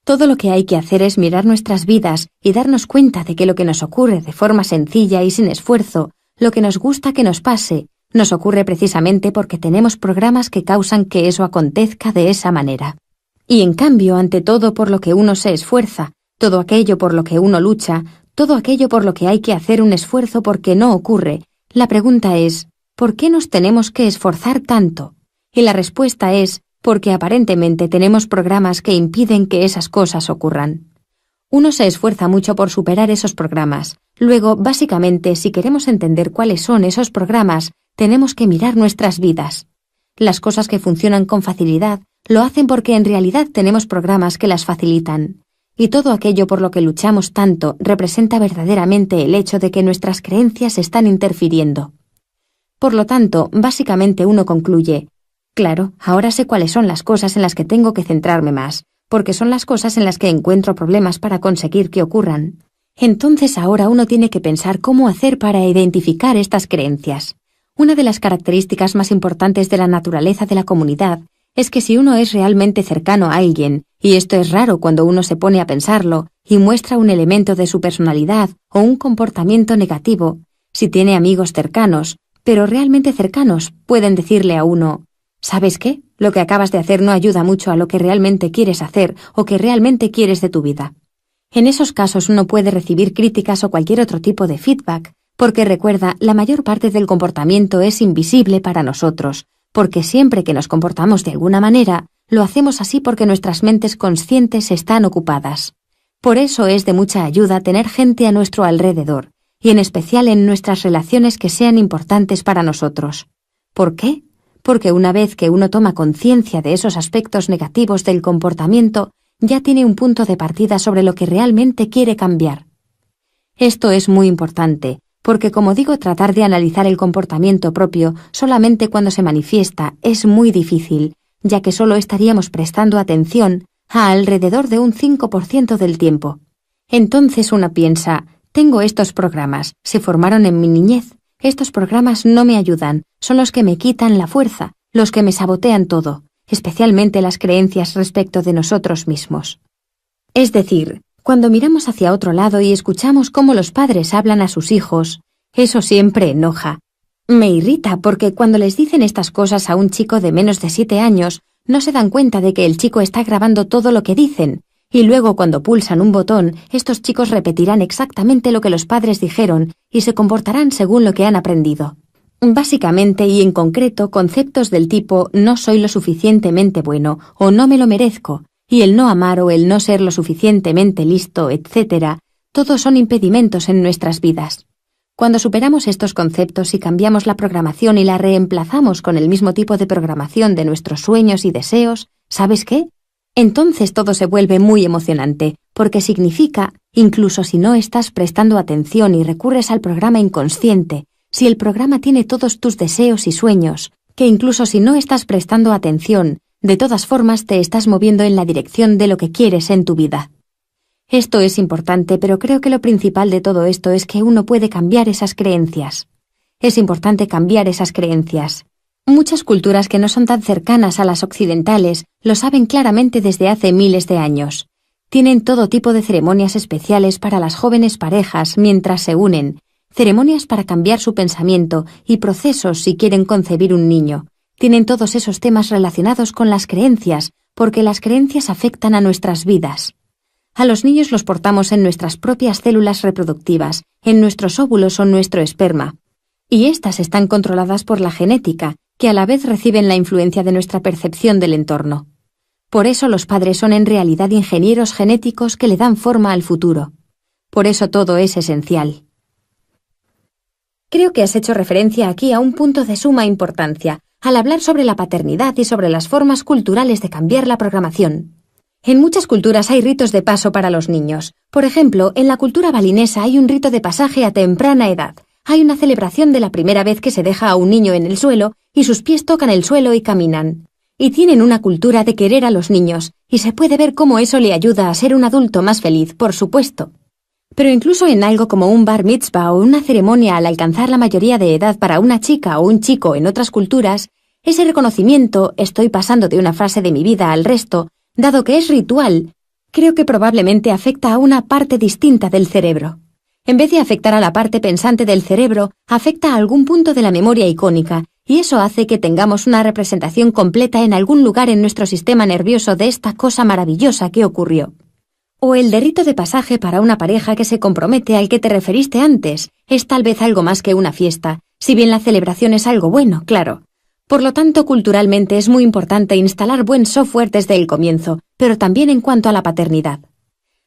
Todo lo que hay que hacer es mirar nuestras vidas y darnos cuenta de que lo que nos ocurre de forma sencilla y sin esfuerzo, lo que nos gusta que nos pase, nos ocurre precisamente porque tenemos programas que causan que eso acontezca de esa manera. Y en cambio, ante todo por lo que uno se esfuerza, todo aquello por lo que uno lucha, todo aquello por lo que hay que hacer un esfuerzo porque no ocurre, la pregunta es, ¿por qué nos tenemos que esforzar tanto? Y la respuesta es, porque aparentemente tenemos programas que impiden que esas cosas ocurran. Uno se esfuerza mucho por superar esos programas. Luego, básicamente, si queremos entender cuáles son esos programas, tenemos que mirar nuestras vidas. Las cosas que funcionan con facilidad lo hacen porque en realidad tenemos programas que las facilitan. Y todo aquello por lo que luchamos tanto representa verdaderamente el hecho de que nuestras creencias están interfiriendo. Por lo tanto, básicamente uno concluye, claro, ahora sé cuáles son las cosas en las que tengo que centrarme más, porque son las cosas en las que encuentro problemas para conseguir que ocurran. Entonces ahora uno tiene que pensar cómo hacer para identificar estas creencias. Una de las características más importantes de la naturaleza de la comunidad es que si uno es realmente cercano a alguien, y esto es raro cuando uno se pone a pensarlo, y muestra un elemento de su personalidad o un comportamiento negativo, si tiene amigos cercanos, pero realmente cercanos, pueden decirle a uno, ¿sabes qué? Lo que acabas de hacer no ayuda mucho a lo que realmente quieres hacer o que realmente quieres de tu vida. En esos casos uno puede recibir críticas o cualquier otro tipo de feedback, porque recuerda, la mayor parte del comportamiento es invisible para nosotros, porque siempre que nos comportamos de alguna manera, lo hacemos así porque nuestras mentes conscientes están ocupadas. Por eso es de mucha ayuda tener gente a nuestro alrededor, y en especial en nuestras relaciones que sean importantes para nosotros. ¿Por qué? Porque una vez que uno toma conciencia de esos aspectos negativos del comportamiento, ya tiene un punto de partida sobre lo que realmente quiere cambiar. Esto es muy importante, porque como digo, tratar de analizar el comportamiento propio solamente cuando se manifiesta es muy difícil, ya que solo estaríamos prestando atención a alrededor de un 5% del tiempo. Entonces uno piensa, tengo estos programas, se formaron en mi niñez, estos programas no me ayudan, son los que me quitan la fuerza, los que me sabotean todo, especialmente las creencias respecto de nosotros mismos. Es decir, cuando miramos hacia otro lado y escuchamos cómo los padres hablan a sus hijos, eso siempre enoja. Me irrita porque cuando les dicen estas cosas a un chico de menos de 7 años, no se dan cuenta de que el chico está grabando todo lo que dicen, y luego cuando pulsan un botón, estos chicos repetirán exactamente lo que los padres dijeron y se comportarán según lo que han aprendido. Básicamente y en concreto conceptos del tipo no soy lo suficientemente bueno o no me lo merezco, y el no amar o el no ser lo suficientemente listo, etc., todos son impedimentos en nuestras vidas. Cuando superamos estos conceptos y cambiamos la programación y la reemplazamos con el mismo tipo de programación de nuestros sueños y deseos, ¿sabes qué? Entonces todo se vuelve muy emocionante, porque significa, incluso si no estás prestando atención y recurres al programa inconsciente, si el programa tiene todos tus deseos y sueños, que incluso si no estás prestando atención, de todas formas te estás moviendo en la dirección de lo que quieres en tu vida. Esto es importante, pero creo que lo principal de todo esto es que uno puede cambiar esas creencias. Es importante cambiar esas creencias. Muchas culturas que no son tan cercanas a las occidentales lo saben claramente desde hace miles de años. Tienen todo tipo de ceremonias especiales para las jóvenes parejas mientras se unen, ceremonias para cambiar su pensamiento y procesos si quieren concebir un niño. Tienen todos esos temas relacionados con las creencias, porque las creencias afectan a nuestras vidas. A los niños los portamos en nuestras propias células reproductivas, en nuestros óvulos o nuestro esperma. Y estas están controladas por la genética, que a la vez reciben la influencia de nuestra percepción del entorno. Por eso los padres son en realidad ingenieros genéticos que le dan forma al futuro. Por eso todo es esencial. Creo que has hecho referencia aquí a un punto de suma importancia, al hablar sobre la paternidad y sobre las formas culturales de cambiar la programación. En muchas culturas hay ritos de paso para los niños. Por ejemplo, en la cultura balinesa hay un rito de pasaje a temprana edad. Hay una celebración de la primera vez que se deja a un niño en el suelo y sus pies tocan el suelo y caminan. Y tienen una cultura de querer a los niños, y se puede ver cómo eso le ayuda a ser un adulto más feliz, por supuesto. Pero incluso en algo como un bar mitzvah o una ceremonia al alcanzar la mayoría de edad para una chica o un chico en otras culturas, ese reconocimiento, estoy pasando de una fase de mi vida al resto, dado que es ritual, creo que probablemente afecta a una parte distinta del cerebro. En vez de afectar a la parte pensante del cerebro, afecta a algún punto de la memoria icónica, y eso hace que tengamos una representación completa en algún lugar en nuestro sistema nervioso de esta cosa maravillosa que ocurrió. O el de rito de pasaje para una pareja que se compromete al que te referiste antes, es tal vez algo más que una fiesta, si bien la celebración es algo bueno, claro. Por lo tanto, culturalmente es muy importante instalar buen software desde el comienzo, pero también en cuanto a la paternidad.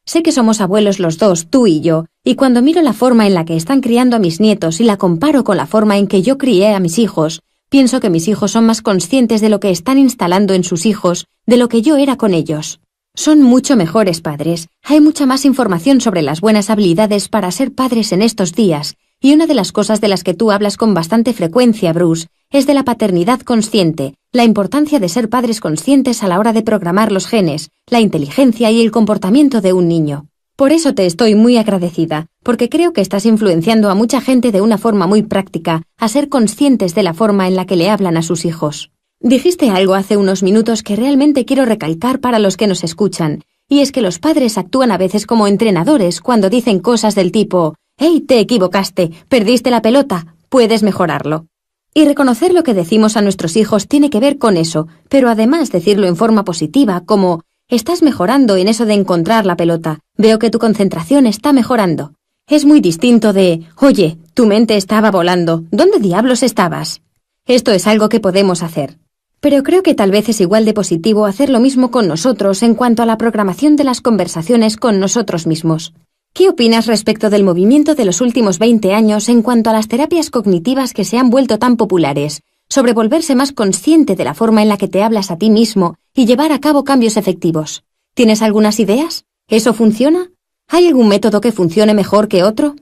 Sé que somos abuelos los dos, tú y yo, y cuando miro la forma en la que están criando a mis nietos y la comparo con la forma en que yo crié a mis hijos, pienso que mis hijos son más conscientes de lo que están instalando en sus hijos de lo que yo era con ellos. Son mucho mejores padres, hay mucha más información sobre las buenas habilidades para ser padres en estos días, y una de las cosas de las que tú hablas con bastante frecuencia, Bruce, es de la paternidad consciente, la importancia de ser padres conscientes a la hora de programar los genes, la inteligencia y el comportamiento de un niño. Por eso te estoy muy agradecida, porque creo que estás influenciando a mucha gente de una forma muy práctica a ser conscientes de la forma en la que le hablan a sus hijos. Dijiste algo hace unos minutos que realmente quiero recalcar para los que nos escuchan, y es que los padres actúan a veces como entrenadores cuando dicen cosas del tipo «Hey, te equivocaste, perdiste la pelota, puedes mejorarlo». Y reconocer lo que decimos a nuestros hijos tiene que ver con eso, pero además decirlo en forma positiva, como «Estás mejorando en eso de encontrar la pelota, veo que tu concentración está mejorando». Es muy distinto de «Oye, tu mente estaba volando, ¿dónde diablos estabas?». Esto es algo que podemos hacer. Pero creo que tal vez es igual de positivo hacer lo mismo con nosotros en cuanto a la programación de las conversaciones con nosotros mismos. ¿Qué opinas respecto del movimiento de los últimos 20 años en cuanto a las terapias cognitivas que se han vuelto tan populares, sobre volverse más consciente de la forma en la que te hablas a ti mismo y llevar a cabo cambios efectivos? ¿Tienes algunas ideas? ¿Eso funciona? ¿Hay algún método que funcione mejor que otro?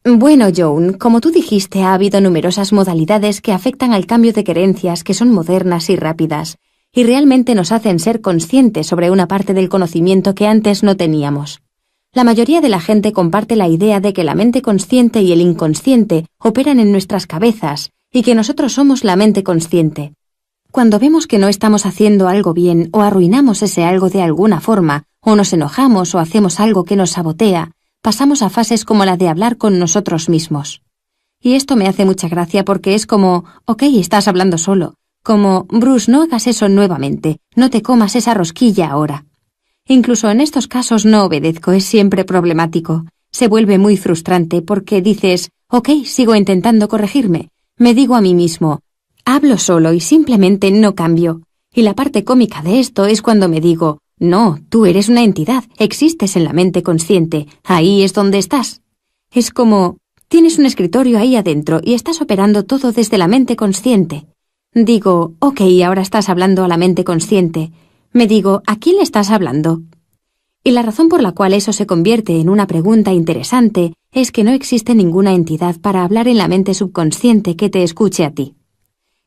Bueno, Joan, como tú dijiste, ha habido numerosas modalidades que afectan al cambio de creencias que son modernas y rápidas, y realmente nos hacen ser conscientes sobre una parte del conocimiento que antes no teníamos. La mayoría de la gente comparte la idea de que la mente consciente y el inconsciente operan en nuestras cabezas y que nosotros somos la mente consciente. Cuando vemos que no estamos haciendo algo bien o arruinamos ese algo de alguna forma, o nos enojamos o hacemos algo que nos sabotea, pasamos a fases como la de hablar con nosotros mismos. Y esto me hace mucha gracia porque es como, ok, estás hablando solo. Como, Bruce, no hagas eso nuevamente, no te comas esa rosquilla ahora. Incluso en estos casos no obedezco, es siempre problemático. Se vuelve muy frustrante porque dices, Ok, sigo intentando corregirme. Me digo a mí mismo, hablo solo y simplemente no cambio. Y la parte cómica de esto es cuando me digo, no, tú eres una entidad, existes en la mente consciente, ahí es donde estás. Es como, tienes un escritorio ahí adentro y estás operando todo desde la mente consciente. Digo, ok, ahora estás hablando a la mente consciente. Me digo, ¿a quién le estás hablando? Y la razón por la cual eso se convierte en una pregunta interesante es que no existe ninguna entidad para hablar en la mente subconsciente que te escuche a ti.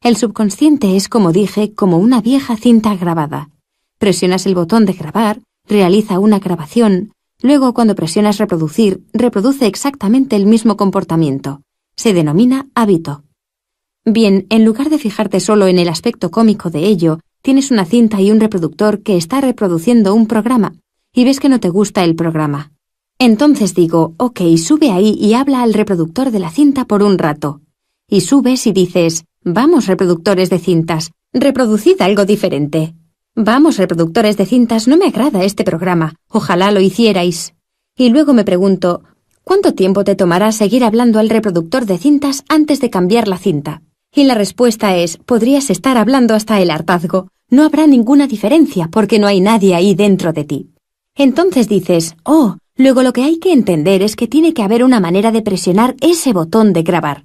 El subconsciente es, como dije, como una vieja cinta grabada. Presionas el botón de grabar, realiza una grabación, luego cuando presionas reproducir, reproduce exactamente el mismo comportamiento. Se denomina hábito. Bien, en lugar de fijarte solo en el aspecto cómico de ello, tienes una cinta y un reproductor que está reproduciendo un programa, y ves que no te gusta el programa. Entonces digo, ok, sube ahí y habla al reproductor de la cinta por un rato. Y subes y dices, vamos reproductores de cintas, reproducid algo diferente. Vamos reproductores de cintas, no me agrada este programa, ojalá lo hicierais. Y luego me pregunto, ¿cuánto tiempo te tomará seguir hablando al reproductor de cintas antes de cambiar la cinta? Y la respuesta es, podrías estar hablando hasta el hartazgo, no habrá ninguna diferencia porque no hay nadie ahí dentro de ti. Entonces dices, oh, luego lo que hay que entender es que tiene que haber una manera de presionar ese botón de grabar.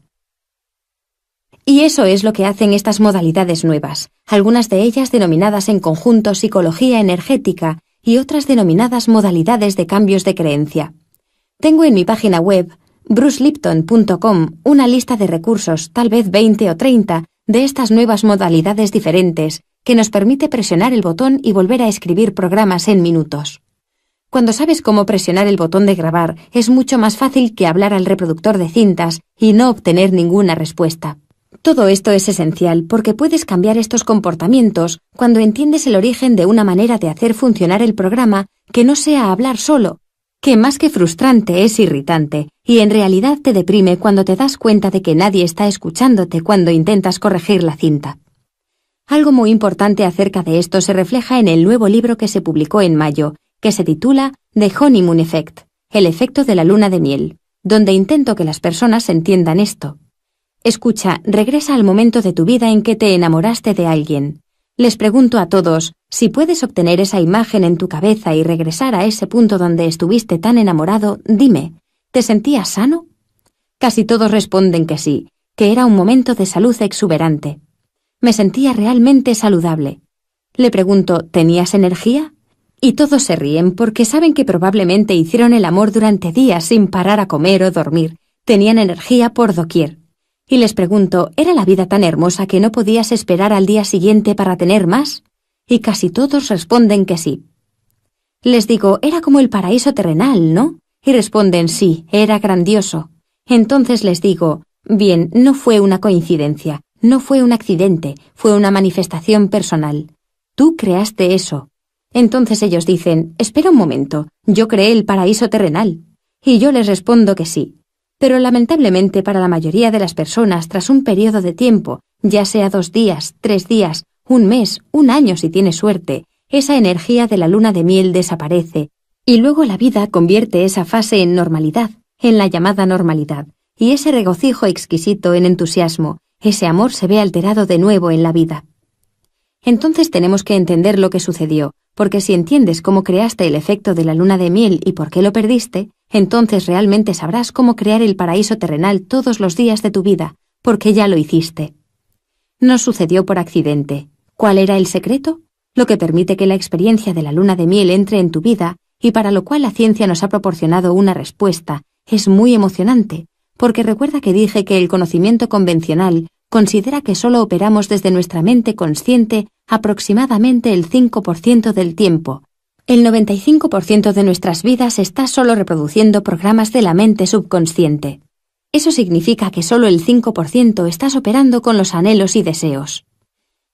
Y eso es lo que hacen estas modalidades nuevas, algunas de ellas denominadas en conjunto psicología energética y otras denominadas modalidades de cambios de creencia. Tengo en mi página web, brucelipton.com, una lista de recursos, tal vez 20 o 30, de estas nuevas modalidades diferentes, que nos permite presionar el botón y volver a escribir programas en minutos. Cuando sabes cómo presionar el botón de grabar, es mucho más fácil que hablar al reproductor de cintas y no obtener ninguna respuesta. Todo esto es esencial porque puedes cambiar estos comportamientos cuando entiendes el origen de una manera de hacer funcionar el programa que no sea hablar solo, que más que frustrante es irritante y en realidad te deprime cuando te das cuenta de que nadie está escuchándote cuando intentas corregir la cinta. Algo muy importante acerca de esto se refleja en el nuevo libro que se publicó en mayo, que se titula The Honeymoon Effect, el efecto de la luna de miel, donde intento que las personas entiendan esto. Escucha, regresa al momento de tu vida en que te enamoraste de alguien. Les pregunto a todos, si puedes obtener esa imagen en tu cabeza y regresar a ese punto donde estuviste tan enamorado, dime, ¿te sentías sano? Casi todos responden que sí, que era un momento de salud exuberante. Me sentía realmente saludable. Le pregunto, ¿tenías energía? Y todos se ríen porque saben que probablemente hicieron el amor durante días sin parar a comer o dormir. Tenían energía por doquier. Y les pregunto, ¿era la vida tan hermosa que no podías esperar al día siguiente para tener más? Y casi todos responden que sí. Les digo, era como el paraíso terrenal, ¿no? Y responden, sí, era grandioso. Entonces les digo, bien, no fue una coincidencia, no fue un accidente, fue una manifestación personal. Tú creaste eso. Entonces ellos dicen, espera un momento, yo creé el paraíso terrenal. Y yo les respondo que sí. Pero lamentablemente para la mayoría de las personas, tras un periodo de tiempo, ya sea 2 días, 3 días, un mes, un año si tienes suerte, esa energía de la luna de miel desaparece, y luego la vida convierte esa fase en normalidad, en la llamada normalidad, y ese regocijo exquisito en entusiasmo, ese amor se ve alterado de nuevo en la vida. Entonces tenemos que entender lo que sucedió, porque si entiendes cómo creaste el efecto de la luna de miel y por qué lo perdiste, entonces realmente sabrás cómo crear el paraíso terrenal todos los días de tu vida, porque ya lo hiciste. No sucedió por accidente. ¿Cuál era el secreto? Lo que permite que la experiencia de la luna de miel entre en tu vida y para lo cual la ciencia nos ha proporcionado una respuesta, es muy emocionante, porque recuerda que dije que el conocimiento convencional considera que solo operamos desde nuestra mente consciente aproximadamente el 5% del tiempo. El 95% de nuestras vidas está solo reproduciendo programas de la mente subconsciente. Eso significa que solo el 5% estás operando con los anhelos y deseos.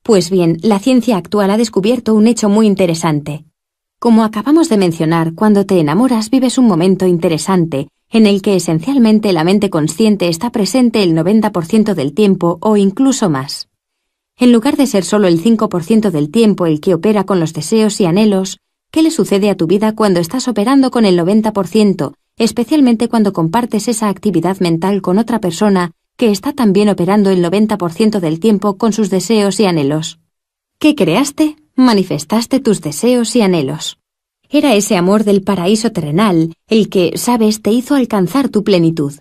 Pues bien, la ciencia actual ha descubierto un hecho muy interesante. Como acabamos de mencionar, cuando te enamoras vives un momento interesante, en el que esencialmente la mente consciente está presente el 90% del tiempo o incluso más. En lugar de ser solo el 5% del tiempo el que opera con los deseos y anhelos, ¿qué le sucede a tu vida cuando estás operando con el 90%, especialmente cuando compartes esa actividad mental con otra persona que está también operando el 90% del tiempo con sus deseos y anhelos. ¿Qué creaste? Manifestaste tus deseos y anhelos. Era ese amor del paraíso terrenal el que, sabes, te hizo alcanzar tu plenitud.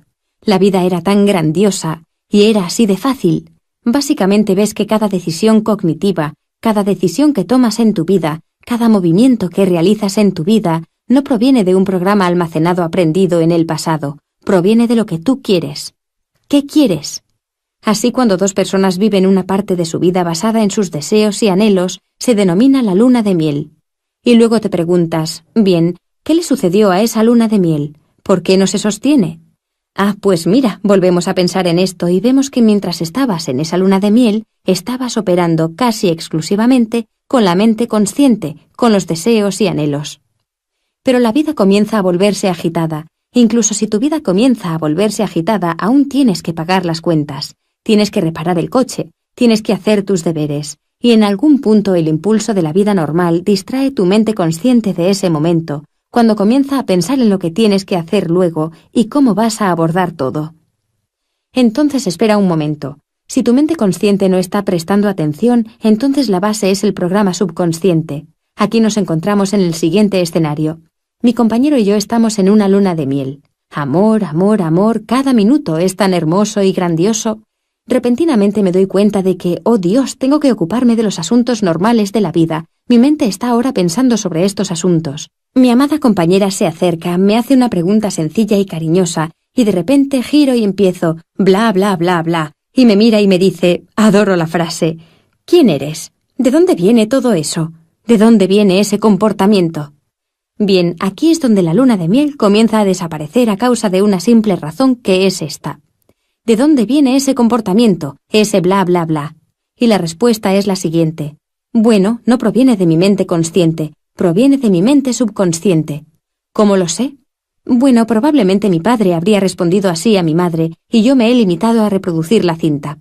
La vida era tan grandiosa y era así de fácil. Básicamente ves que cada decisión cognitiva, cada decisión que tomas en tu vida, cada movimiento que realizas en tu vida, no proviene de un programa almacenado aprendido en el pasado, proviene de lo que tú quieres. ¿Qué quieres? Así, cuando dos personas viven una parte de su vida basada en sus deseos y anhelos, se denomina la luna de miel. Y luego te preguntas, bien, ¿qué le sucedió a esa luna de miel? ¿Por qué no se sostiene? Ah, pues mira, volvemos a pensar en esto y vemos que mientras estabas en esa luna de miel, estabas operando casi exclusivamente con la mente consciente, con los deseos y anhelos. Pero la vida comienza a volverse agitada. Incluso si tu vida comienza a volverse agitada, aún tienes que pagar las cuentas, tienes que reparar el coche, tienes que hacer tus deberes, y en algún punto el impulso de la vida normal distrae tu mente consciente de ese momento, cuando comienza a pensar en lo que tienes que hacer luego y cómo vas a abordar todo. Entonces espera un momento. Si tu mente consciente no está prestando atención, entonces la base es el programa subconsciente. Aquí nos encontramos en el siguiente escenario. Mi compañero y yo estamos en una luna de miel. Amor, amor, amor, cada minuto es tan hermoso y grandioso. Repentinamente me doy cuenta de que, oh Dios, tengo que ocuparme de los asuntos normales de la vida. Mi mente está ahora pensando sobre estos asuntos. Mi amada compañera se acerca, me hace una pregunta sencilla y cariñosa, y de repente giro y empiezo, bla, bla, bla, bla, y me mira y me dice, adoro la frase, ¿quién eres? ¿De dónde viene todo eso? ¿De dónde viene ese comportamiento? Bien, aquí es donde la luna de miel comienza a desaparecer a causa de una simple razón que es esta. ¿De dónde viene ese comportamiento, ese bla, bla, bla? Y la respuesta es la siguiente. Bueno, no proviene de mi mente consciente, proviene de mi mente subconsciente. ¿Cómo lo sé? Bueno, probablemente mi padre habría respondido así a mi madre, y yo me he limitado a reproducir la cinta.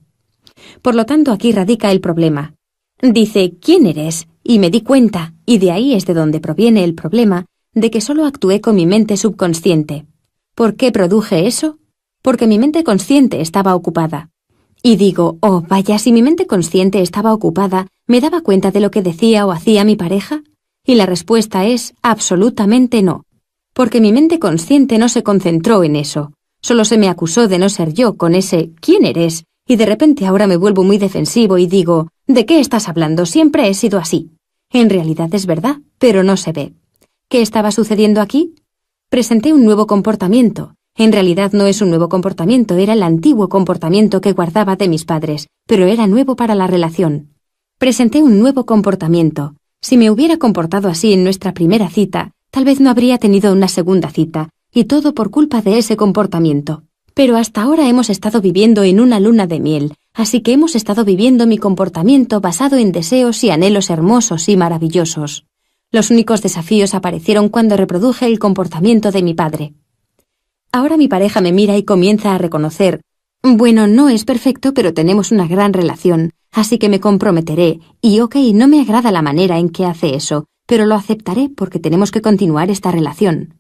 Por lo tanto, aquí radica el problema. Dice, ¿quién eres? Y me di cuenta, y de ahí es de donde proviene el problema, de que solo actué con mi mente subconsciente. ¿Por qué produje eso? Porque mi mente consciente estaba ocupada. Y digo, oh, vaya, si mi mente consciente estaba ocupada, ¿me daba cuenta de lo que decía o hacía mi pareja? Y la respuesta es absolutamente no. Porque mi mente consciente no se concentró en eso. Solo se me acusó de no ser yo con ese ¿quién eres? Y de repente ahora me vuelvo muy defensivo y digo, ¿de qué estás hablando? Siempre he sido así. En realidad es verdad, pero no se ve. ¿Qué estaba sucediendo aquí? Presenté un nuevo comportamiento. En realidad no es un nuevo comportamiento, era el antiguo comportamiento que guardaba de mis padres, pero era nuevo para la relación. Presenté un nuevo comportamiento. Si me hubiera comportado así en nuestra primera cita, tal vez no habría tenido una segunda cita, y todo por culpa de ese comportamiento. Pero hasta ahora hemos estado viviendo en una luna de miel, así que hemos estado viviendo mi comportamiento basado en deseos y anhelos hermosos y maravillosos. Los únicos desafíos aparecieron cuando reproduje el comportamiento de mi padre. Ahora mi pareja me mira y comienza a reconocer, bueno, no es perfecto, pero tenemos una gran relación, así que me comprometeré, y ok, no me agrada la manera en que hace eso, pero lo aceptaré porque tenemos que continuar esta relación.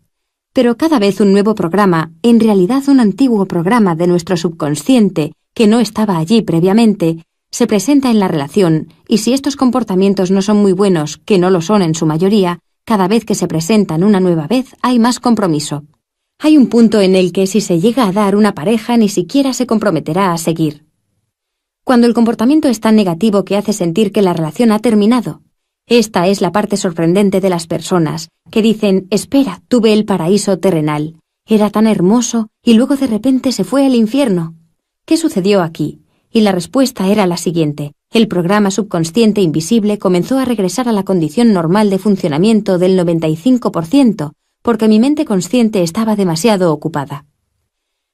Pero cada vez un nuevo programa, en realidad un antiguo programa de nuestro subconsciente, que no estaba allí previamente, se presenta en la relación, y si estos comportamientos no son muy buenos, que no lo son en su mayoría, cada vez que se presentan una nueva vez hay más compromiso. Hay un punto en el que si se llega a dar una pareja ni siquiera se comprometerá a seguir. Cuando el comportamiento es tan negativo que hace sentir que la relación ha terminado. Esta es la parte sorprendente de las personas, que dicen, espera, tuve el paraíso terrenal. Era tan hermoso y luego de repente se fue al infierno. ¿Qué sucedió aquí? Y la respuesta era la siguiente. El programa subconsciente invisible comenzó a regresar a la condición normal de funcionamiento del 95%, porque mi mente consciente estaba demasiado ocupada.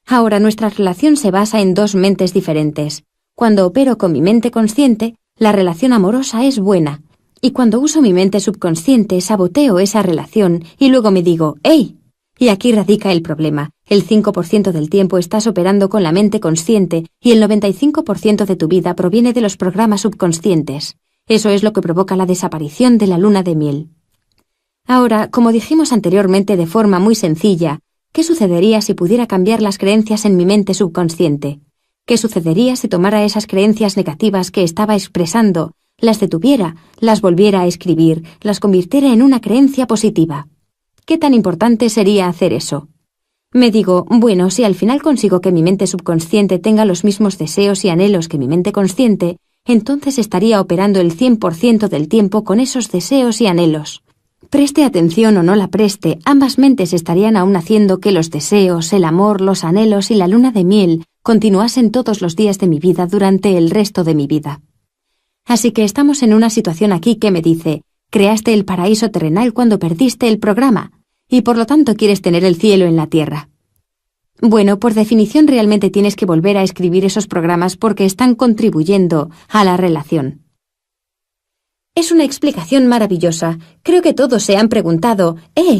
Ahora nuestra relación se basa en dos mentes diferentes. Cuando opero con mi mente consciente, la relación amorosa es buena, y cuando uso mi mente subconsciente saboteo esa relación y luego me digo, ¡hey! Y aquí radica el problema. El 5% del tiempo estás operando con la mente consciente y el 95% de tu vida proviene de los programas subconscientes. Eso es lo que provoca la desaparición de la luna de miel. Ahora, como dijimos anteriormente de forma muy sencilla, ¿Qué sucedería si pudiera cambiar las creencias en mi mente subconsciente? ¿Qué sucedería si tomara esas creencias negativas que estaba expresando, las detuviera, las volviera a escribir, las convirtiera en una creencia positiva? ¿Qué tan importante sería hacer eso? Me digo, bueno, si al final consigo que mi mente subconsciente tenga los mismos deseos y anhelos que mi mente consciente, entonces estaría operando el 100% del tiempo con esos deseos y anhelos. Preste atención o no la preste, ambas mentes estarían aún haciendo que los deseos, el amor, los anhelos y la luna de miel continuasen todos los días de mi vida durante el resto de mi vida. Así que estamos en una situación aquí que me dice, creaste el paraíso terrenal cuando perdiste el programa, y por lo tanto quieres tener el cielo en la tierra. Bueno, por definición realmente tienes que volver a escribir esos programas porque están contribuyendo a la relación. Es una explicación maravillosa. Creo que todos se han preguntado,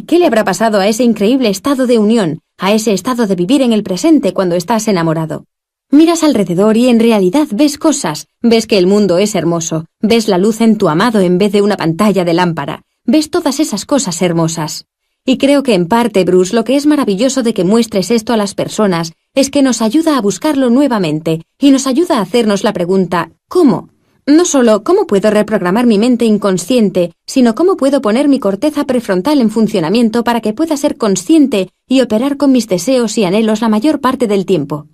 ¿qué le habrá pasado a ese increíble estado de unión, a ese estado de vivir en el presente cuando estás enamorado? Miras alrededor y en realidad ves cosas, ves que el mundo es hermoso, ves la luz en tu amado en vez de una pantalla de lámpara, ves todas esas cosas hermosas. Y creo que en parte, Bruce, lo que es maravilloso de que muestres esto a las personas es que nos ayuda a buscarlo nuevamente y nos ayuda a hacernos la pregunta, ¿cómo? No solo cómo puedo reprogramar mi mente inconsciente, sino cómo puedo poner mi corteza prefrontal en funcionamiento para que pueda ser consciente y operar con mis deseos y anhelos la mayor parte del tiempo.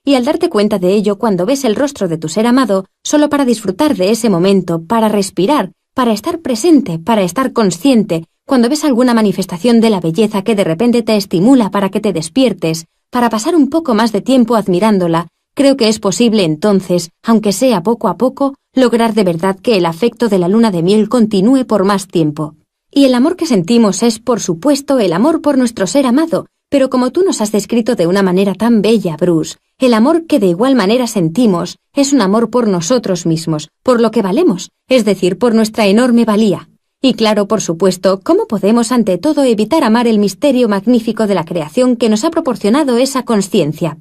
Y al darte cuenta de ello cuando ves el rostro de tu ser amado, solo para disfrutar de ese momento, para respirar, para estar presente, para estar consciente, cuando ves alguna manifestación de la belleza que de repente te estimula para que te despiertes, para pasar un poco más de tiempo admirándola, creo que es posible entonces, aunque sea poco a poco, lograr de verdad que el afecto de la luna de miel continúe por más tiempo. Y el amor que sentimos es, por supuesto, el amor por nuestro ser amado, pero como tú nos has descrito de una manera tan bella, Bruce, el amor que de igual manera sentimos es un amor por nosotros mismos, por lo que valemos, es decir, por nuestra enorme valía. Y claro, por supuesto, ¿cómo podemos ante todo evitar amar el misterio magnífico de la creación que nos ha proporcionado esa consciencia?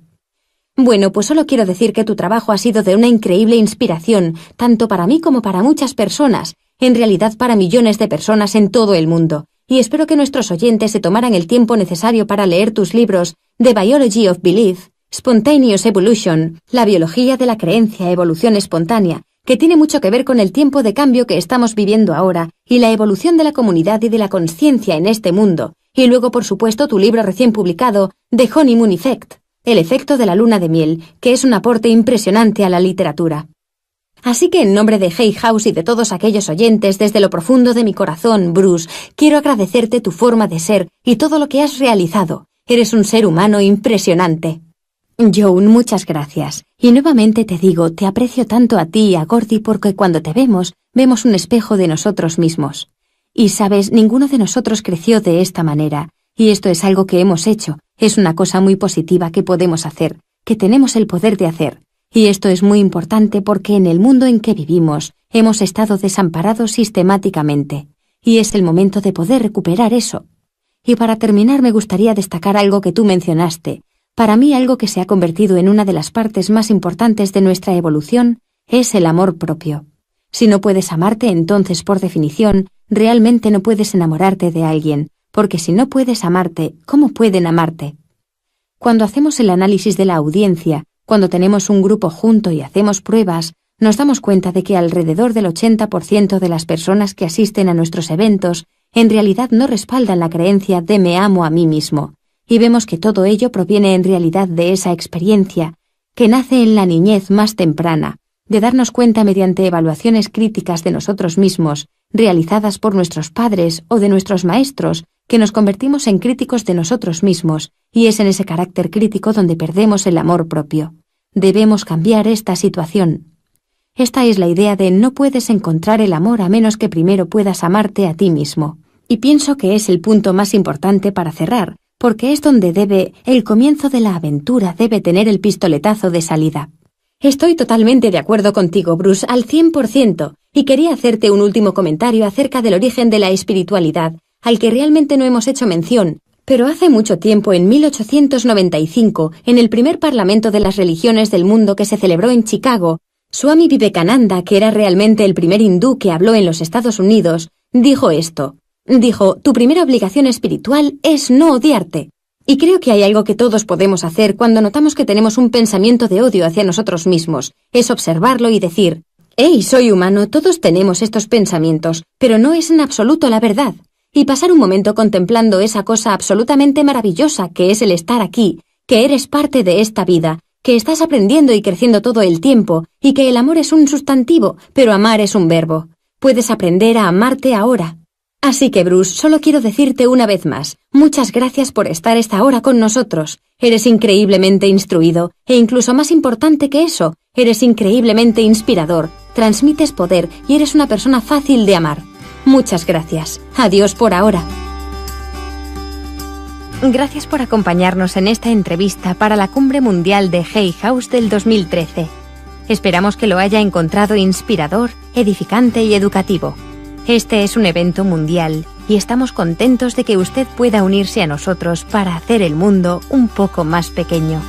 Bueno, pues solo quiero decir que tu trabajo ha sido de una increíble inspiración, tanto para mí como para muchas personas, en realidad para millones de personas en todo el mundo, y espero que nuestros oyentes se tomaran el tiempo necesario para leer tus libros The Biology of Belief, Spontaneous Evolution, La biología de la creencia, evolución espontánea, que tiene mucho que ver con el tiempo de cambio que estamos viviendo ahora y la evolución de la comunidad y de la conciencia en este mundo, y luego, por supuesto, tu libro recién publicado, The Honeymoon Effect, El efecto de la luna de miel, que es un aporte impresionante a la literatura. Así que en nombre de Hay House y de todos aquellos oyentes, desde lo profundo de mi corazón, Bruce, quiero agradecerte tu forma de ser y todo lo que has realizado. Eres un ser humano impresionante. Joan, muchas gracias. Y nuevamente te digo, te aprecio tanto a ti y a Gordy porque cuando te vemos, vemos un espejo de nosotros mismos. Y sabes, ninguno de nosotros creció de esta manera. Y esto es algo que hemos hecho. Es una cosa muy positiva que podemos hacer, que tenemos el poder de hacer. Y esto es muy importante porque en el mundo en que vivimos hemos estado desamparados sistemáticamente. Y es el momento de poder recuperar eso. Y para terminar me gustaría destacar algo que tú mencionaste. Para mí algo que se ha convertido en una de las partes más importantes de nuestra evolución es el amor propio. Si no puedes amarte, entonces por definición, realmente no puedes enamorarte de alguien, porque si no puedes amarte, ¿cómo pueden amarte? Cuando hacemos el análisis de la audiencia, cuando tenemos un grupo junto y hacemos pruebas, nos damos cuenta de que alrededor del 80% de las personas que asisten a nuestros eventos en realidad no respaldan la creencia de me amo a mí mismo. Y vemos que todo ello proviene en realidad de esa experiencia, que nace en la niñez más temprana, de darnos cuenta mediante evaluaciones críticas de nosotros mismos, realizadas por nuestros padres o de nuestros maestros, que nos convertimos en críticos de nosotros mismos, y es en ese carácter crítico donde perdemos el amor propio. Debemos cambiar esta situación. Esta es la idea de no puedes encontrar el amor a menos que primero puedas amarte a ti mismo. Y pienso que es el punto más importante para cerrar, porque es donde el comienzo de la aventura debe tener el pistoletazo de salida. Estoy totalmente de acuerdo contigo, Bruce, al 100%, y quería hacerte un último comentario acerca del origen de la espiritualidad, al que realmente no hemos hecho mención, pero hace mucho tiempo, en 1895, en el primer Parlamento de las Religiones del Mundo que se celebró en Chicago, Swami Vivekananda, que era realmente el primer hindú que habló en los Estados Unidos, dijo esto. Dijo, tu primera obligación espiritual es no odiarte. Y creo que hay algo que todos podemos hacer cuando notamos que tenemos un pensamiento de odio hacia nosotros mismos. Es observarlo y decir: «Hey, soy humano, todos tenemos estos pensamientos, pero no es en absoluto la verdad». Y pasar un momento contemplando esa cosa absolutamente maravillosa que es el estar aquí, que eres parte de esta vida, que estás aprendiendo y creciendo todo el tiempo, y que el amor es un sustantivo, pero amar es un verbo. Puedes aprender a amarte ahora. Así que, Bruce, solo quiero decirte una vez más, muchas gracias por estar esta hora con nosotros. Eres increíblemente instruido, e incluso más importante que eso, eres increíblemente inspirador, transmites poder y eres una persona fácil de amar. Muchas gracias. Adiós por ahora. Gracias por acompañarnos en esta entrevista para la Cumbre Mundial de Hay House del 2013. Esperamos que lo haya encontrado inspirador, edificante y educativo. Este es un evento mundial y estamos contentos de que usted pueda unirse a nosotros para hacer el mundo un poco más pequeño.